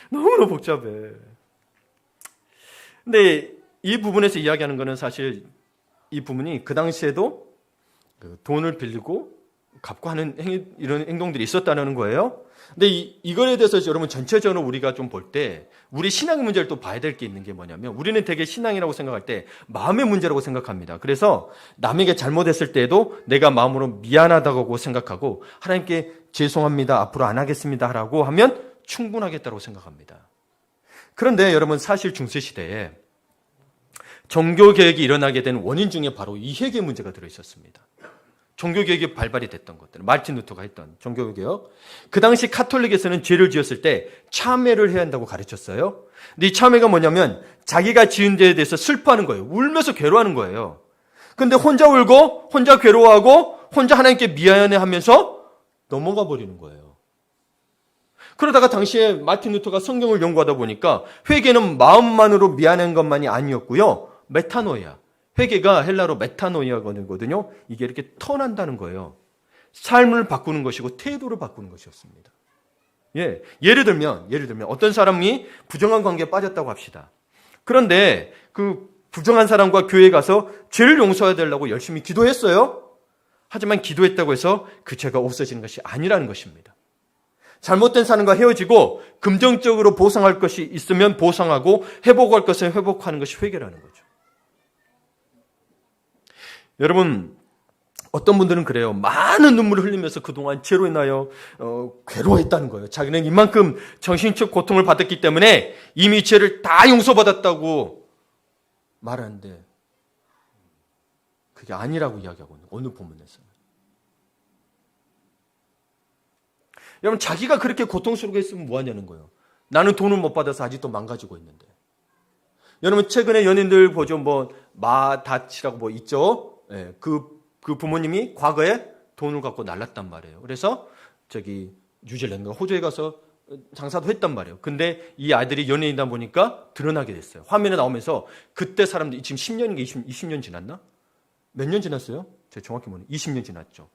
너무너무 복잡해. 근데 이 부분에서 이야기하는 거는 사실 이 부분이 그 당시에도 돈을 빌리고 갚고 하는 이런 행동들이 있었다는 거예요. 근데 이거에 대해서 여러분 전체적으로 우리가 좀 볼 때 우리 신앙의 문제를 또 봐야 될 게 있는 게 뭐냐면 우리는 되게 신앙이라고 생각할 때 마음의 문제라고 생각합니다. 그래서 남에게 잘못했을 때에도 내가 마음으로 미안하다고 생각하고 하나님께 죄송합니다. 앞으로 안 하겠습니다. 라고 하면 충분하겠다고 생각합니다. 그런데 여러분 사실 중세시대에 종교개혁이 일어나게 된 원인 중에 바로 이 회개 문제가 들어있었습니다. 종교개혁이 발발이 됐던 것들, 마르틴 루터가 했던 종교개혁. 그 당시 카톨릭에서는 죄를 지었을 때 참회를 해야 한다고 가르쳤어요. 근데 이 참회가 뭐냐면 자기가 지은 죄에 대해서 슬퍼하는 거예요. 울면서 괴로워하는 거예요. 근데 혼자 울고 혼자 괴로워하고 혼자 하나님께 미안해하면서 넘어가 버리는 거예요. 그러다가 당시에 마르틴 루터가 성경을 연구하다 보니까 회개는 마음만으로 미안한 것만이 아니었고요. 메타노이아. 회개가 헬라로 메타노이아거든요. 이게 이렇게 턴한다는 거예요. 삶을 바꾸는 것이고 태도를 바꾸는 것이었습니다. 예를 들면 어떤 사람이 부정한 관계에 빠졌다고 합시다. 그런데 그 부정한 사람과 교회에 가서 죄를 용서해야 되려고 열심히 기도했어요. 하지만 기도했다고 해서 그 죄가 없어지는 것이 아니라는 것입니다. 잘못된 사람과 헤어지고 긍정적으로 보상할 것이 있으면 보상하고 회복할 것은 회복하는 것이 회개라는 거죠. 여러분 어떤 분들은 그래요. 많은 눈물을 흘리면서 그동안 죄로 인하여 괴로워했다는 거예요. 자기는 이만큼 정신적 고통을 받았기 때문에 이미 죄를 다 용서받았다고 말하는데 그게 아니라고 이야기하고 있는 오늘 본문에서는. 여러분 자기가 그렇게 고통스럽게 했으면 뭐하냐는 거예요. 나는 돈을 못 받아서 아직도 망가지고 있는데. 여러분 최근에 연인들 보죠. 마닷이라고 있죠. 그 부모님이 과거에 돈을 갖고 날랐단 말이에요. 그래서 뉴질랜드 호주에 가서 장사도 했단 말이에요. 근데 이 아들이 연예인이다 보니까 드러나게 됐어요. 화면에 나오면서 그때 사람들이 지금 10년인가 20년 지났나? 몇 년 지났어요? 제가 정확히 모르겠어요. 20년 지났죠.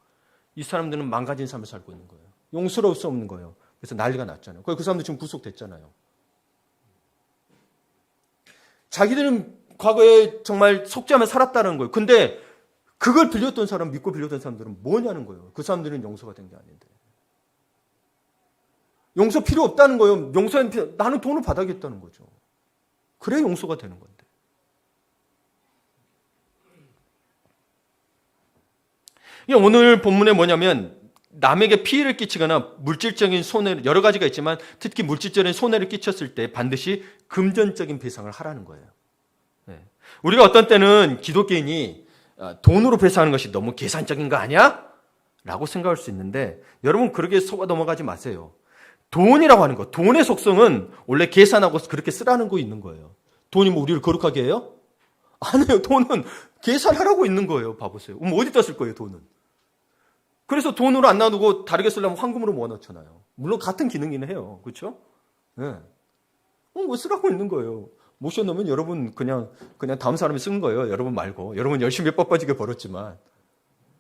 이 사람들은 망가진 삶을 살고 있는 거예요. 용서할 수 없는 거예요. 그래서 난리가 났잖아요. 그 사람들 지금 구속됐잖아요. 자기들은 과거에 정말 속죄하며 살았다는 거예요. 근데 그걸 빌렸던 사람, 믿고 빌렸던 사람들은 뭐냐는 거예요. 그 사람들은 용서가 된 게 아닌데. 용서 필요 없다는 거예요. 나는 돈을 받아야겠다는 거죠. 그래 용서가 되는 건데. 오늘 본문에 뭐냐면 남에게 피해를 끼치거나 물질적인 손해를 여러 가지가 있지만 특히 물질적인 손해를 끼쳤을 때 반드시 금전적인 배상을 하라는 거예요. 우리가 어떤 때는 기독교인이 돈으로 배상하는 것이 너무 계산적인 거 아니야? 라고 생각할 수 있는데 여러분 그렇게 속아 넘어가지 마세요. 돈이라고 하는 거, 돈의 속성은 원래 계산하고 그렇게 쓰라는 거 있는 거예요. 돈이 우리를 거룩하게 해요? 아니에요. 돈은 계산하라고 있는 거예요. 봐보세요. 어디다 쓸 거예요, 돈은? 그래서 돈으로 안 나누고 다르게 쓰려면 황금으로 모아놓잖아요. 물론 같은 기능이긴 해요. 그렇죠? 뭐 쓰라고 있는 거예요. 못 써놓으면 여러분 그냥 다음 사람이 쓴 거예요. 여러분 말고. 여러분 열심히 뻣뻣하게 벌었지만.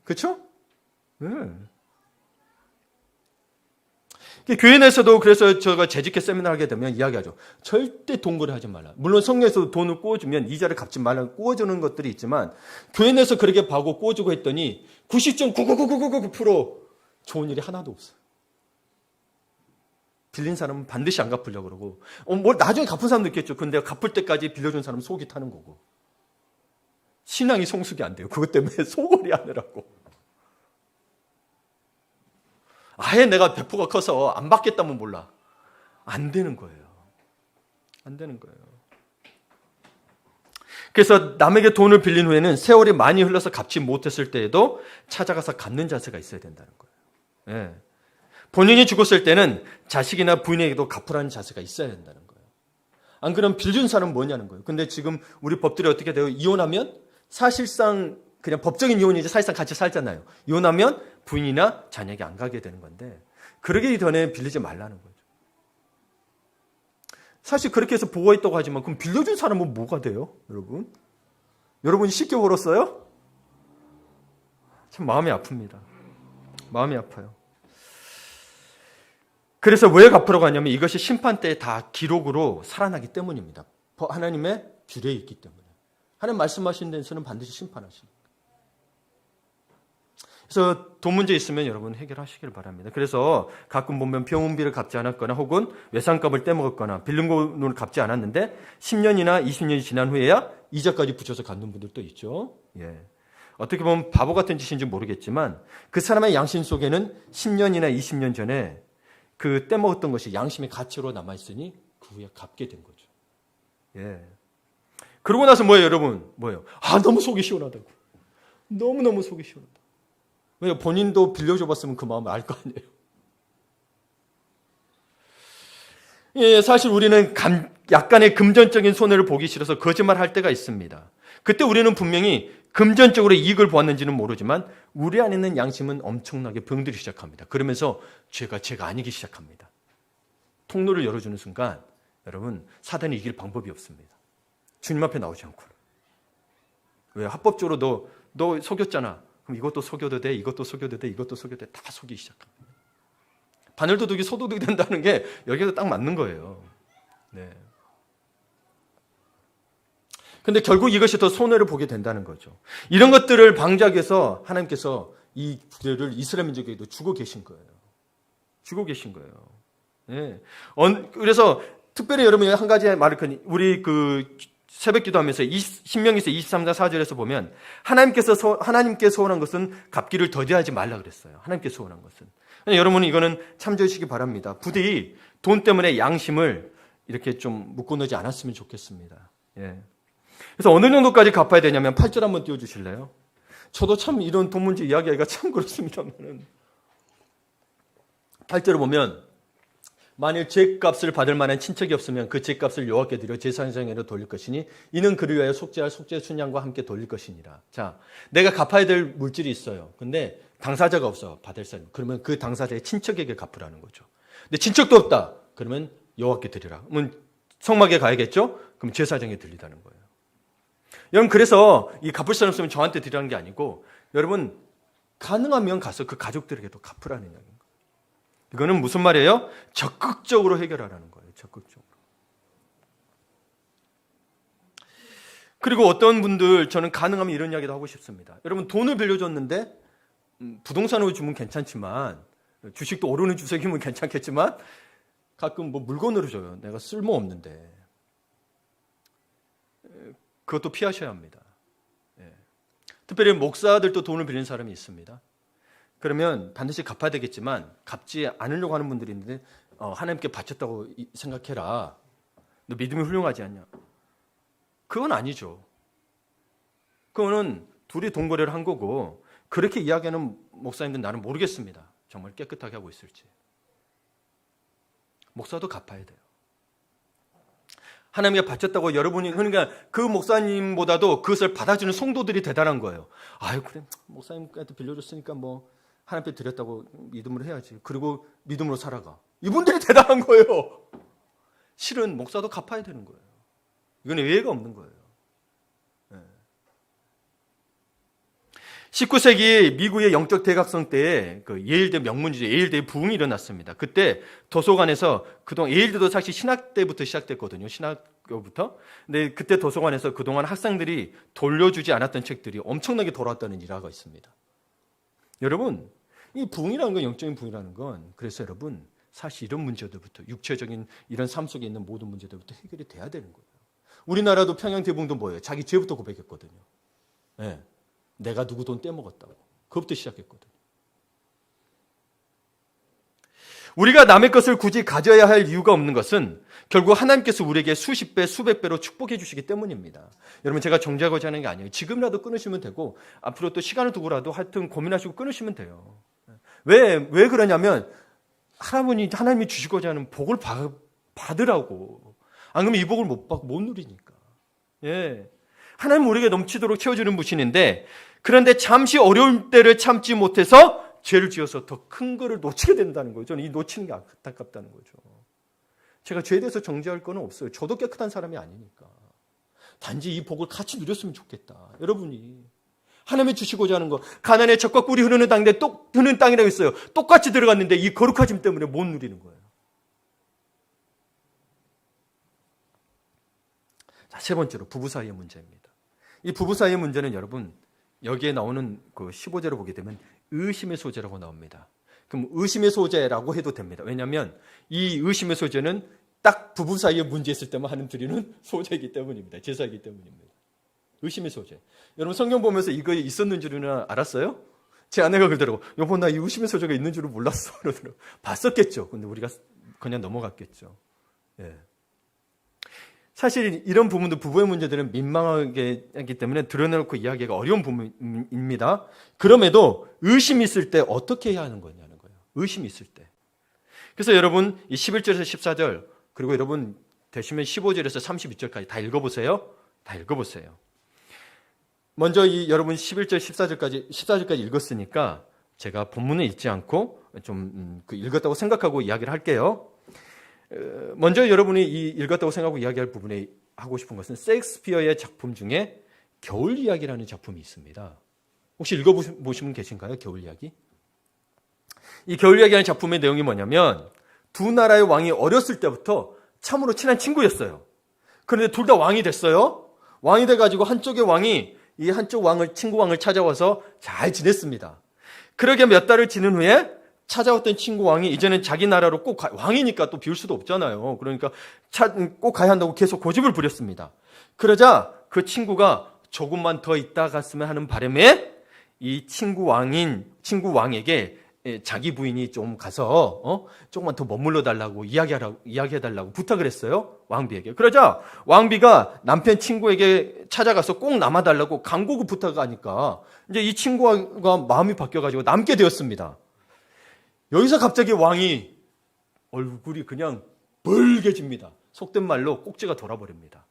그렇죠? 교회 내에서도 그래서 제가 재직회 세미나 하게 되면 이야기하죠. 절대 동거래 하지 말라. 물론 성경에서 돈을 꾸어주면 이자를 갚지 말라 꾸어주는 것들이 있지만 교회 내에서 그렇게 봐고 꾸어주고 했더니 90.99999% 좋은 일이 하나도 없어요. 빌린 사람은 반드시 안 갚으려고 그러고 뭐 나중에 갚은 사람도 있겠죠. 근데 갚을 때까지 빌려준 사람은 속이 타는 거고 신앙이 성숙이 안 돼요. 그것 때문에 소홀히 하느라고. 아예 내가 배포가 커서 안 받겠다면 몰라. 안 되는 거예요. 안 되는 거예요. 그래서 남에게 돈을 빌린 후에는 세월이 많이 흘러서 갚지 못했을 때에도 찾아가서 갚는 자세가 있어야 된다는 거예요. 예. 본인이 죽었을 때는 자식이나 부인에게도 갚으라는 자세가 있어야 된다는 거예요. 안 그러면 빌린 사람은 뭐냐는 거예요. 근데 지금 우리 법들이 어떻게 돼요? 이혼하면 사실상 그냥 법적인 이혼이지 사실상 같이 살잖아요. 이혼하면 부인이나 자녀에게 안 가게 되는 건데 그러기 전에 빌리지 말라는 거죠. 사실 그렇게 해서 보고 있다고 하지만 그럼 빌려준 사람은 뭐가 돼요? 여러분? 여러분이 쉽게 벌었어요? 참 마음이 아픕니다. 마음이 아파요. 그래서 왜 갚으라고 하냐면 이것이 심판 때에 다 기록으로 살아나기 때문입니다. 하나님의 규례에 있기 때문에. 하나님 말씀하신 데서는 반드시 심판하십니다. 그래서 돈 문제 있으면 여러분 해결하시길 바랍니다. 그래서 가끔 보면 병원비를 갚지 않았거나 혹은 외상값을 떼먹었거나 빌린 돈을 갚지 않았는데 10년이나 20년이 지난 후에야 이자까지 붙여서 갚는 분들도 있죠. 예. 어떻게 보면 바보 같은 짓인지 모르겠지만 그 사람의 양심 속에는 10년이나 20년 전에 그 떼먹었던 것이 양심의 가치로 남아있으니 그 후에 갚게 된 거죠. 예. 그러고 나서 뭐예요, 여러분? 뭐예요? 너무 속이 시원하다고. 너무너무 속이 시원하다. 왜 본인도 빌려줘봤으면 그 마음을 알 거 아니에요. 예, 사실 우리는 약간의 금전적인 손해를 보기 싫어서 거짓말 할 때가 있습니다. 그때 우리는 분명히 금전적으로 이익을 보았는지는 모르지만 우리 안에 있는 양심은 엄청나게 병들기 시작합니다. 그러면서 제가 아니기 시작합니다. 통로를 열어주는 순간 여러분 사단이 이길 방법이 없습니다. 주님 앞에 나오지 않고. 왜? 합법적으로 너 속였잖아. 그럼 이것도 속여도 돼, 이것도 속여도 돼, 이것도 속여도 돼. 다 속이기 시작합니다. 바늘도둑이 소도둑이 된다는 게 여기에도 딱 맞는 거예요. 네. 근데 결국 이것이 더 손해를 보게 된다는 거죠. 이런 것들을 방지하기 위해서 하나님께서 이 구제를 이스라엘 민족에게도 주고 계신 거예요. 주고 계신 거예요. 네. 그래서 특별히 여러분이 한 가지 말을 거니 우리 새벽 기도하면서 신명기서 23장 4절에서 보면 하나님께 소원한 것은 갚기를 더디하지 말라 그랬어요. 하나님께 소원한 것은. 여러분은 이거는 참조하시기 바랍니다. 부디 돈 때문에 양심을 이렇게 좀 묶어놓지 않았으면 좋겠습니다. 예. 그래서 어느 정도까지 갚아야 되냐면 8절 한번 띄워주실래요? 저도 참 이런 돈 문제 이야기하기가 참 그렇습니다만은 8절을 보면 만일 죄값을 받을 만한 친척이 없으면 그 죄값을 여호와께 드려 제사장에게 돌릴 것이니 이는 그를 위하여 속죄할 속죄 순양과 함께 돌릴 것이니라. 자, 내가 갚아야 될 물질이 있어요. 근데 당사자가 없어 받을 사람. 그러면 그 당사자의 친척에게 갚으라는 거죠. 근데 친척도 없다. 그러면 여호와께 드리라. 그러면 성막에 가야겠죠? 그럼 제사장에 드리라는 거예요. 여러분 그래서 이 갚을 사람 없으면 저한테 드리라는 게 아니고 여러분 가능하면 가서 그 가족들에게도 갚으라는 이야기입니다. 이거는 무슨 말이에요? 적극적으로 해결하라는 거예요. 적극적으로. 그리고 어떤 분들 저는 가능하면 이런 이야기도 하고 싶습니다. 여러분 돈을 빌려줬는데 부동산으로 주면 괜찮지만 주식도 오르는 주식이면 괜찮겠지만 가끔 뭐 물건으로 줘요. 내가 쓸모없는데 그것도 피하셔야 합니다. 예. 특별히 목사들도 돈을 빌리는 사람이 있습니다. 그러면 반드시 갚아야 되겠지만 갚지 않으려고 하는 분들이 있는데 하나님께 바쳤다고 생각해라. 너 믿음이 훌륭하지 않냐? 그건 아니죠. 그거는 둘이 동거래를 한 거고 그렇게 이야기하는 목사님들 나는 모르겠습니다. 정말 깨끗하게 하고 있을지. 목사도 갚아야 돼요. 하나님께 바쳤다고 여러분이 그러니까 그 목사님보다도 그것을 받아주는 성도들이 대단한 거예요. 아유 그래 목사님한테 빌려줬으니까 뭐 하나님께 드렸다고 믿음으로 해야지. 그리고 믿음으로 살아가. 이분들이 대단한 거예요. 실은 목사도 갚아야 되는 거예요. 이건 예외가 없는 거예요. 네. 19세기 미국의 영적 대각성 때에 그 예일대 명문주의 예일대의 부흥이 일어났습니다. 그때 도서관에서 그동안 예일대도 사실 신학 때부터 시작됐거든요. 신학교부터. 근데 그때 도서관에서 그동안 학생들이 돌려주지 않았던 책들이 엄청나게 돌아왔다는 일화가 있습니다. 여러분, 이 부흥이라는 건, 영적인 부흥이라는 건, 그래서 여러분 사실 이런 문제들부터, 육체적인 이런 삶 속에 있는 모든 문제들부터 해결이 돼야 되는 거예요. 우리나라도 평양 대붕도 뭐예요? 자기 죄부터 고백했거든요. 네. 내가 누구 돈 떼먹었다고. 그것부터 시작했거든요. 우리가 남의 것을 굳이 가져야 할 이유가 없는 것은 결국 하나님께서 우리에게 수십 배, 수백 배로 축복해 주시기 때문입니다. 여러분, 제가 정죄하고자 하는 게 아니에요. 지금이라도 끊으시면 되고 앞으로 또 시간을 두고라도 하여튼 고민하시고 끊으시면 돼요. 왜 그러냐면 하나님이 주시고자 하는 복을 받으라고. 안 그러면 이 복을 못 누리니까. 예. 하나님 우리에게 넘치도록 채워주는 분이신데, 그런데 잠시 어려울 때를 참지 못해서 죄를 지어서 더 큰 거를 놓치게 된다는 거죠. 저는 이 놓치는 게 안타깝다는 거죠. 제가 죄에 대해서 정죄할 건 없어요. 저도 깨끗한 사람이 아니니까. 단지 이 복을 같이 누렸으면 좋겠다. 여러분이 하나님이 주시고자 하는 거, 가나안의 젖과 꿀이 흐르는 땅인데 흐르는 땅이라고 있어요. 똑같이 들어갔는데 이 거룩하심 때문에 못 누리는 거예요. 자, 세 번째로 부부 사이의 문제입니다. 이 부부 사이의 문제는 여러분, 여기에 나오는 그 15절을 보게 되면 의심의 소재라고 나옵니다. 그럼 의심의 소재라고 해도 됩니다. 왜냐하면 이 의심의 소재는 딱 부부 사이에 문제 있을 때만 하는 드리는 소재이기 때문입니다. 제사이기 때문입니다. 의심의 소재. 여러분, 성경 보면서 이거 있었는 줄은 알았어요? 제 아내가 그러더라고. 여보, 나 이 의심의 소재가 있는 줄은 몰랐어. 그러더라고. 봤었겠죠. 근데 우리가 그냥 넘어갔겠죠. 예. 사실 이런 부분도, 부부의 문제들은 민망하게 하기 때문에 드러내놓고 이야기가 어려운 부분입니다. 그럼에도 의심이 있을 때 어떻게 해야 하는 거냐는 거예요. 의심이 있을 때. 그래서 여러분 이 11절에서 14절, 그리고 여러분 되시면 15절에서 32절까지 다 읽어보세요. 다 읽어보세요. 먼저 여러분 11절 14절까지 읽었으니까 제가 본문을 읽지 않고 좀 읽었다고 생각하고 이야기를 할게요. 먼저 여러분이 읽었다고 생각하고 이야기할 부분에 하고 싶은 것은 셰익스피어의 작품 중에 겨울 이야기라는 작품이 있습니다. 혹시 읽어보신 분 계신가요? 겨울 이야기? 이 겨울 이야기라는 작품의 내용이 뭐냐면 두 나라의 왕이 어렸을 때부터 참으로 친한 친구였어요. 그런데 둘 다 왕이 됐어요. 왕이 돼가지고 한쪽의 왕이 이 한쪽 친구 왕을 찾아와서 잘 지냈습니다. 그러게 몇 달을 지낸 후에 찾아왔던 친구 왕이 이제는 자기 나라로 꼭 왕이니까 또 비울 수도 없잖아요. 그러니까 꼭 가야 한다고 계속 고집을 부렸습니다. 그러자 그 친구가 조금만 더 있다 갔으면 하는 바람에 이 친구 왕에게 자기 부인이 좀 가서 조금만 더 머물러 달라고 이야기해 달라고 부탁을 했어요. 왕비에게. 그러자 왕비가 남편 친구에게 찾아가서 꼭 남아 달라고 간곡히 부탁하니까 이제 이 친구가 마음이 바뀌어 가지고 남게 되었습니다. 여기서 갑자기 왕이 얼굴이 그냥 벌개집니다. 속된 말로 꼭지가 돌아버립니다.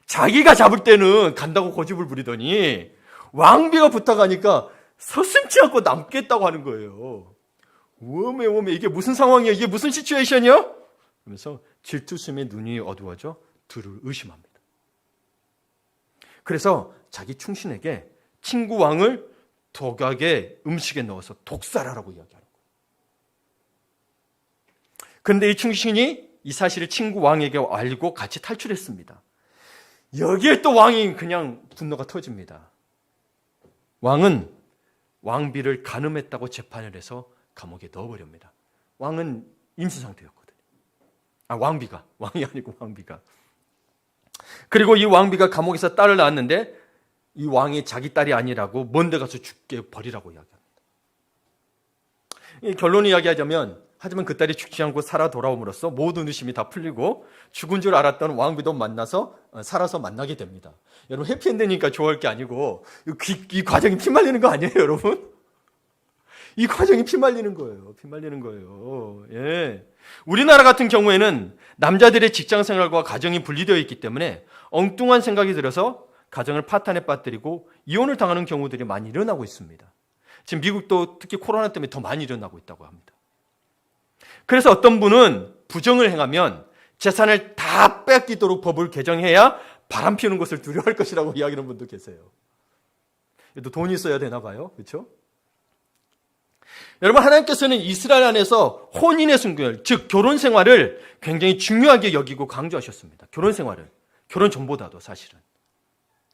자기가 잡을 때는 간다고 고집을 부리더니 왕비가 부탁하니까 서슴지 않고 남겠다고 하는 거예요. 우엄해, 이게 무슨 상황이야? 이게 무슨 시츄에이션이야? 그러면서 질투심에 눈이 어두워져 둘을 의심합니다. 그래서 자기 충신에게 친구 왕을 독약의 음식에 넣어서 독살하라고 이야기하는 거예요. 그런데 이 충신이 이 사실을 친구 왕에게 알고 같이 탈출했습니다. 여기에 또 왕이 그냥 분노가 터집니다. 왕은 왕비를 간음했다고 재판을 해서 감옥에 넣어버립니다. 왕은 임신 상태였거든요. 왕비가. 왕이 아니고 왕비가. 그리고 이 왕비가 감옥에서 딸을 낳았는데 이 왕이 자기 딸이 아니라고 먼데 가서 죽게 버리라고 이야기합니다. 이 결론을 이야기하자면, 하지만 그 딸이 죽지 않고 살아 돌아옴으로써 모든 의심이 다 풀리고 죽은 줄 알았던 왕비도 살아서 만나게 됩니다. 여러분, 해피엔드니까 좋아할 게 아니고 이 과정이 피말리는 거 아니에요, 여러분? 이 과정이 피말리는 거예요. 피말리는 거예요. 예. 우리나라 같은 경우에는 남자들의 직장 생활과 가정이 분리되어 있기 때문에 엉뚱한 생각이 들어서 가정을 파탄에 빠뜨리고 이혼을 당하는 경우들이 많이 일어나고 있습니다. 지금 미국도 특히 코로나 때문에 더 많이 일어나고 있다고 합니다. 그래서 어떤 분은 부정을 행하면 재산을 다 빼앗기도록 법을 개정해야 바람 피우는 것을 두려워할 것이라고 이야기하는 분도 계세요. 그래도 돈이 있어야 되나 봐요. 그렇죠? 여러분, 하나님께서는 이스라엘 안에서 혼인의 순결, 즉 결혼 생활을 굉장히 중요하게 여기고 강조하셨습니다. 결혼 생활을. 결혼 전보다도 사실은.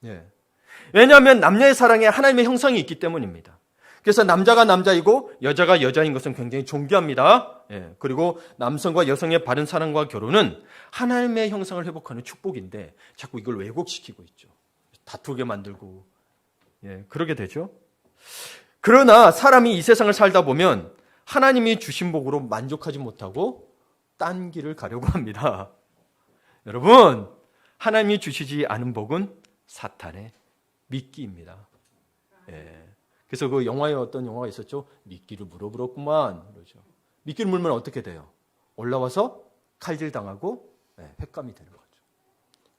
예. 왜냐하면 남녀의 사랑에 하나님의 형상이 있기 때문입니다. 그래서 남자가 남자이고 여자가 여자인 것은 굉장히 존귀합니다. 예. 그리고 남성과 여성의 바른 사랑과 결혼은 하나님의 형상을 회복하는 축복인데 자꾸 이걸 왜곡시키고 있죠. 다투게 만들고, 예, 그러게 되죠. 그러나 사람이 이 세상을 살다 보면 하나님이 주신 복으로 만족하지 못하고 딴 길을 가려고 합니다. 여러분, 하나님이 주시지 않은 복은 사탄의 미끼입니다. 예. 그래서 그 영화에 어떤 영화가 있었죠? 미끼를 물어버렸구만. 그러죠. 미끼를 물면 어떻게 돼요? 올라와서 칼질 당하고 횟감이 되는 거죠.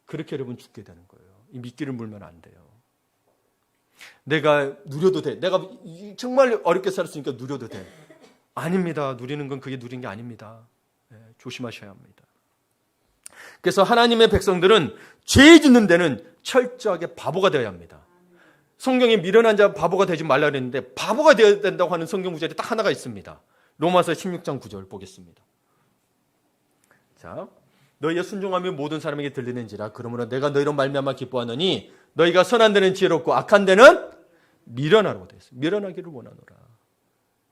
그렇게 여러분 죽게 되는 거예요. 이 미끼를 물면 안 돼요. 내가 누려도 돼. 내가 정말 어렵게 살았으니까 누려도 돼. 아닙니다. 누리는 건 그게 누린 게 아닙니다. 조심하셔야 합니다. 그래서 하나님의 백성들은 죄 짓는 데는 철저하게 바보가 되어야 합니다. 성경에 미련한 자 바보가 되지 말라 그랬는데 바보가 되어야 된다고 하는 성경 구절이 딱 하나가 있습니다. 로마서 16장 9절 보겠습니다. 자, 너희의 순종하며 모든 사람에게 들리는지라 그러므로 내가 너희로 말미암아 기뻐하노니 너희가 선한 데는 지혜롭고 악한 데는 미련하라고 되어 있어요. 미련하기를 원하노라.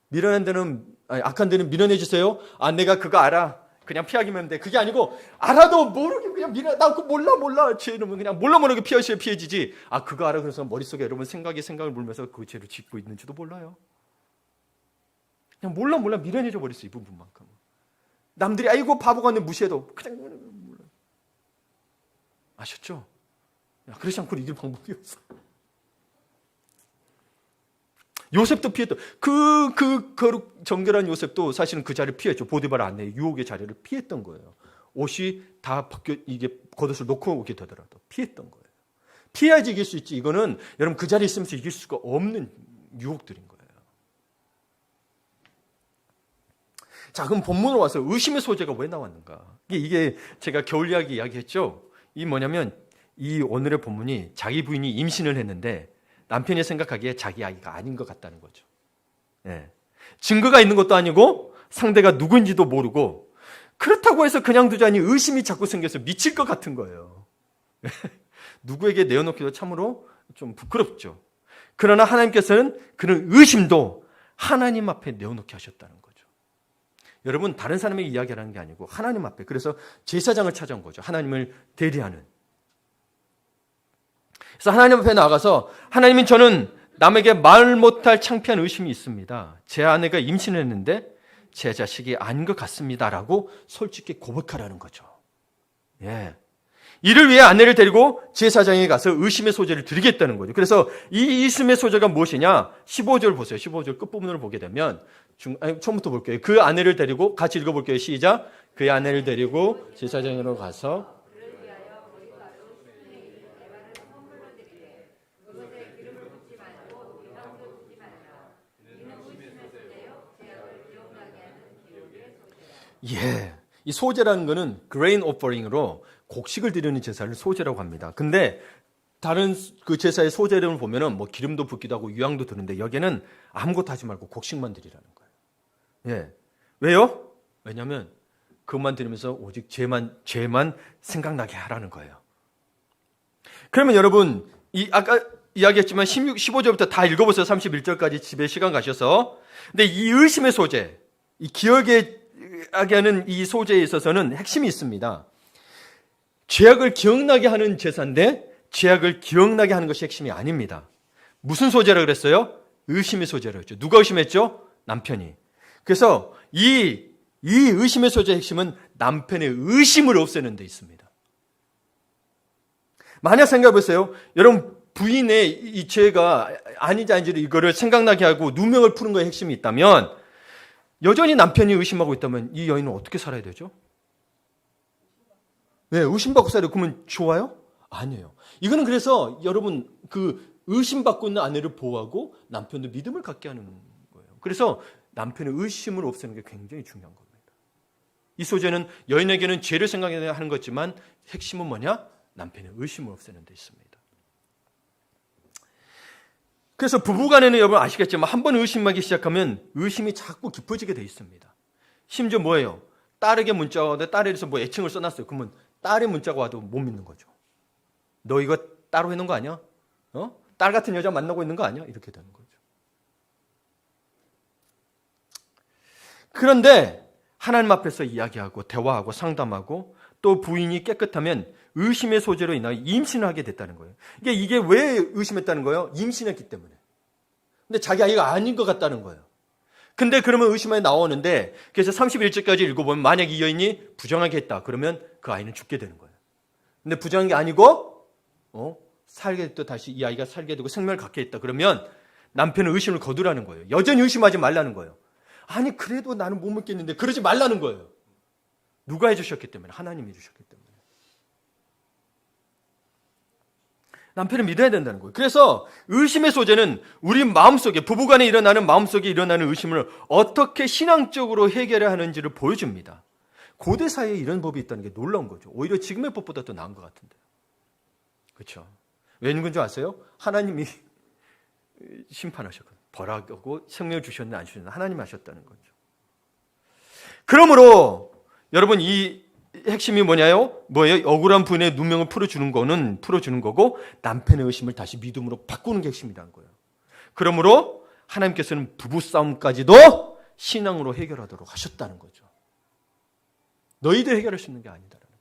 미련한 데는 악한 데는 미련해 주세요. 아, 내가 그거 알아. 그냥 피하기만 돼. 그게 아니고 알아도 모르게 그냥 나 그거 몰라. 죄는 그냥 모르게 피해지지. 아, 그거 알아. 그래서 머릿속에 여러분 생각을 물면서 그 죄를 짓고 있는지도 몰라요. 그냥 몰라 미련해져 버렸어. 이 부분만큼. 남들이 아이고 바보 같네 무시해도 그냥 몰라. 아셨죠? 야, 그렇지 않고 이길 방법이 없어. 요셉도 피했던 거룩 정결한 요셉도 사실은 그 자리를 피했죠. 보디발 아내의 유혹의 자리를 피했던 거예요. 옷이 다 벗겨 이게 겉옷을 놓고 오게 되더라도 피했던 거예요. 피해야지 이길 수 있지. 이거는 여러분 그 자리에 있으면서 이길 수가 없는 유혹들인 거예요. 자, 그럼 본문으로 와서 의심의 소재가 왜 나왔는가? 이게 제가 겨울 이야기했죠. 이 뭐냐면 이 오늘의 본문이 자기 부인이 임신을 했는데 남편이 생각하기에 자기 아이가 아닌 것 같다는 거죠. 예. 증거가 있는 것도 아니고 상대가 누구인지도 모르고 그렇다고 해서 그냥 두자니 의심이 자꾸 생겨서 미칠 것 같은 거예요. 누구에게 내어놓기도 참으로 좀 부끄럽죠. 그러나 하나님께서는 그런 의심도 하나님 앞에 내어놓게 하셨다는 거죠. 여러분, 다른 사람에게 이야기하는 게 아니고 하나님 앞에. 그래서 제사장을 찾아온 거죠. 하나님을 대리하는. 그래서 하나님 앞에 나가서 하나님은 저는 남에게 말 못할 창피한 의심이 있습니다. 제 아내가 임신을 했는데 제 자식이 아닌 것 같습니다라고 솔직히 고백하라는 거죠. 예. 이를 위해 아내를 데리고 제사장에 가서 의심의 소재를 드리겠다는 거죠. 그래서 이 의심의 소재가 무엇이냐? 15절 보세요. 15절 끝부분을 보게 되면 처음부터 볼게요. 그 아내를 데리고 같이 읽어볼게요. 시작. 그 아내를 데리고 제사장으로 가서 예, 이 소제라는 거는 grain offering으로 곡식을 드리는 제사를 소제라고 합니다. 근데 다른 그 제사의 소제를 보면은 뭐 기름도 붓기도 하고 유향도 드는데 여기는 아무것도 하지 말고 곡식만 드리라는 거예요. 예, 왜요? 왜냐하면 그것만 드리면서 오직 죄만 생각나게 하라는 거예요. 그러면 여러분 아까 이야기했지만 15절부터 다 읽어보세요. 31절까지 집에 시간 가셔서. 근데 이 의심의 소제, 이 기억에 하게 하는 이 소재에 있어서는 핵심이 있습니다. 죄악을 기억나게 하는 제사인데 죄악을 기억나게 하는 것이 핵심이 아닙니다. 무슨 소재라고 그랬어요? 의심의 소재라고 했죠. 누가 의심했죠? 남편이. 그래서 이 의심의 소재의 핵심은 남편의 의심을 없애는 데 있습니다. 만약 생각해 보세요. 여러분 부인의 이 죄가 아닌지 아닌지를 이거를 생각나게 하고 누명을 푸는 거에 핵심이 있다면 여전히 남편이 의심하고 있다면 이 여인은 어떻게 살아야 되죠? 네, 의심받고 살아요. 그러면 좋아요? 아니에요. 이거는 그래서 여러분 그 의심받고 있는 아내를 보호하고 남편도 믿음을 갖게 하는 거예요. 그래서 남편의 의심을 없애는 게 굉장히 중요한 겁니다. 이 소재는 여인에게는 죄를 생각해야 하는 거지만 핵심은 뭐냐? 남편의 의심을 없애는 데 있습니다. 그래서 부부간에는 여러분 아시겠지만 한 번 의심하기 시작하면 의심이 자꾸 깊어지게 돼 있습니다. 심지어 뭐예요? 딸에게 문자가 와도 딸에게서 뭐 애칭을 써놨어요. 그러면 딸의 문자가 와도 못 믿는 거죠. 너 이거 따로 해놓은 거 아니야? 딸 같은 여자 만나고 있는 거 아니야? 이렇게 되는 거죠. 그런데 하나님 앞에서 이야기하고 대화하고 상담하고 또 부인이 깨끗하면 의심의 소재로 인하여 임신을 하게 됐다는 거예요. 이게 왜 의심했다는 거예요? 임신했기 때문에. 근데 자기 아이가 아닌 것 같다는 거예요. 근데 그러면 의심이 나오는데 그래서 31절까지 읽어보면 만약 이 여인이 부정하게 했다. 그러면 그 아이는 죽게 되는 거예요. 근데 부정한 게 아니고 살게 또 다시 이 아이가 살게 되고 생명을 갖게 했다. 그러면 남편은 의심을 거두라는 거예요. 여전히 의심하지 말라는 거예요. 아니 그래도 나는 못 믿겠는데 그러지 말라는 거예요. 누가 해주셨기 때문에? 하나님이 해주셨기 때문에. 남편을 믿어야 된다는 거예요. 그래서 의심의 소재는 우리 마음속에 부부간에 일어나는 마음속에 일어나는 의심을 어떻게 신앙적으로 해결해야 하는지를 보여줍니다. 고대 사회에 이런 법이 있다는 게 놀라운 거죠. 오히려 지금의 법보다 더 나은 것 같은데. 그렇죠? 왜 있는 건 줄 아세요? 하나님이 심판하셨거든요. 벌하고 생명을 주셨나 안 주셨나 하나님이 하셨다는 거죠. 그러므로 여러분 이 핵심이 뭐예요? 억울한 부인의 누명을 풀어주는 거고 남편의 의심을 다시 믿음으로 바꾸는 게 핵심이라는 거예요. 그러므로 하나님께서는 부부싸움까지도 신앙으로 해결하도록 하셨다는 거죠. 너희들 해결할 수 있는 게 아니다라는 거예요.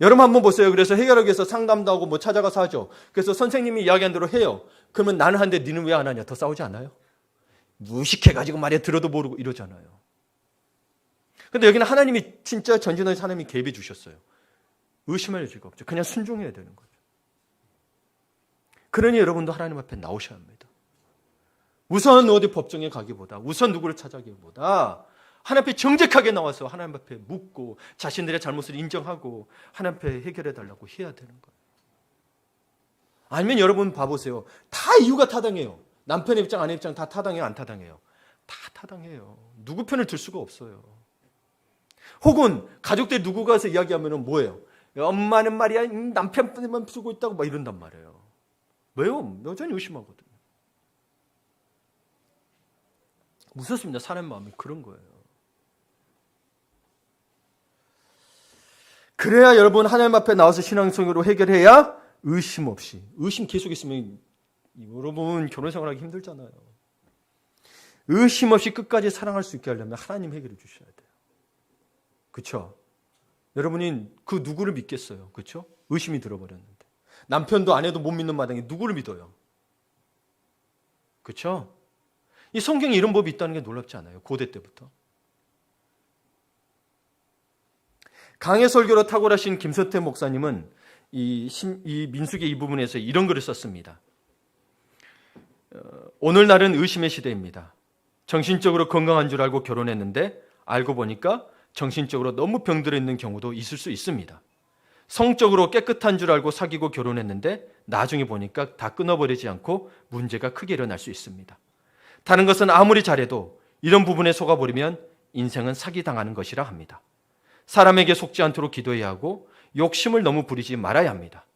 여러분 한번 보세요. 그래서 해결하기 위해서 상담도 하고 찾아가서 하죠. 그래서 선생님이 이야기한 대로 해요. 그러면 나는 하는데 니는 왜 안 하냐? 더 싸우지 않아요? 무식해가지고 말이야 들어도 모르고 이러잖아요. 근데 여기는 하나님이 진짜 전진하신 하나님이 개입해 주셨어요. 의심할 여지가 없죠. 그냥 순종해야 되는 거죠. 그러니 여러분도 하나님 앞에 나오셔야 합니다. 우선 어디 법정에 가기보다 우선 누구를 찾아가기보다 하나님 앞에 정직하게 나와서 하나님 앞에 묻고 자신들의 잘못을 인정하고 하나님 앞에 해결해 달라고 해야 되는 거예요. 아니면 여러분 봐보세요. 다 이유가 타당해요. 남편의 입장, 아내 입장 다 타당해요? 안 타당해요? 다 타당해요. 누구 편을 들 수가 없어요. 혹은 가족들 누구 가서 이야기하면 뭐예요? 엄마는 말이야 남편만 쓰고 있다고 막 이런단 말이에요. 왜요? 여전히 의심하거든요. 무섭습니다. 사람 마음이 그런 거예요. 그래야 여러분 하나님 앞에 나와서 신앙성으로 해결해야 의심 없이. 의심 계속 있으면 여러분 결혼 생활하기 힘들잖아요. 의심 없이 끝까지 사랑할 수 있게 하려면 하나님 해결해 주셔야 돼요. 그렇죠? 여러분이 그 누구를 믿겠어요? 그렇죠? 의심이 들어버렸는데. 남편도 아내도 못 믿는 마당에 누구를 믿어요? 그렇죠? 이 성경에 이런 법이 있다는 게 놀랍지 않아요? 고대 때부터. 강해 설교로 탁월하신 김선태 목사님은 이 민수기 이 부분에서 이런 글을 썼습니다. 오늘날은 의심의 시대입니다. 정신적으로 건강한 줄 알고 결혼했는데 알고 보니까 정신적으로 너무 병들어 있는 경우도 있을 수 있습니다. 성적으로 깨끗한 줄 알고 사귀고 결혼했는데 나중에 보니까 다 끊어버리지 않고 문제가 크게 일어날 수 있습니다. 다른 것은 아무리 잘해도 이런 부분에 속아버리면 인생은 사기당하는 것이라 합니다. 사람에게 속지 않도록 기도해야 하고 욕심을 너무 부리지 말아야 합니다.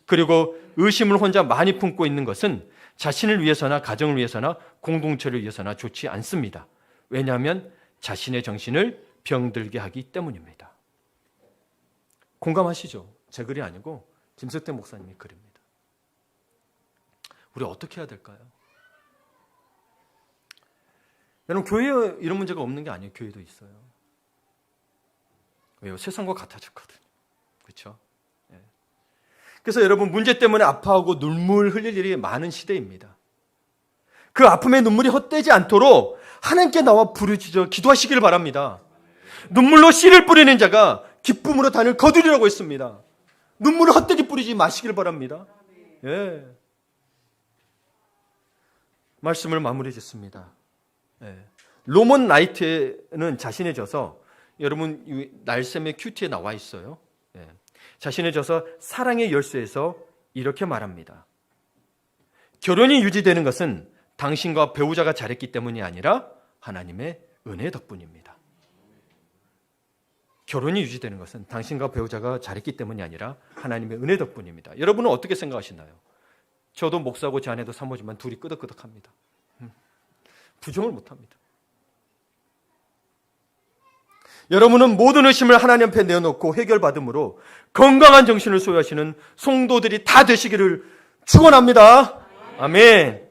그리고 의심을 혼자 많이 품고 있는 것은 자신을 위해서나 가정을 위해서나 공동체를 위해서나 좋지 않습니다. 왜냐하면 자신의 정신을 병들게 하기 때문입니다. 공감하시죠? 제 글이 아니고 김석태 목사님의 글입니다. 우리 어떻게 해야 될까요? 여러분 교회에 이런 문제가 없는 게 아니에요. 교회도 있어요. 왜요? 세상과 같아졌거든요. 그렇죠? 예. 그래서 여러분 문제 때문에 아파하고 눈물 흘릴 일이 많은 시대입니다. 그 아픔의 눈물이 헛되지 않도록 하나님께 나와 부르짖어 기도하시기를 바랍니다. 눈물로 씨를 뿌리는 자가 기쁨으로 단을 거두리라고 했습니다. 눈물을 헛되게 뿌리지 마시길 바랍니다. 예. 말씀을 마무리 짓습니다. 예. 로먼 라이트는 자신해져서 여러분 날샘의 큐티에 나와 있어요. 예. 자신해져서 사랑의 열쇠에서 이렇게 말합니다. 결혼이 유지되는 것은 당신과 배우자가 잘했기 때문이 아니라 하나님의 은혜 덕분입니다. 결혼이 유지되는 것은 당신과 배우자가 잘했기 때문이 아니라 하나님의 은혜 덕분입니다. 여러분은 어떻게 생각하시나요? 저도 목사고 제 아내도 사모지만 둘이 끄덕끄덕합니다. 부정을 못합니다. 여러분은 모든 의심을 하나님 앞에 내어놓고 해결받음으로 건강한 정신을 소유하시는 성도들이 다 되시기를 축원합니다. 아멘.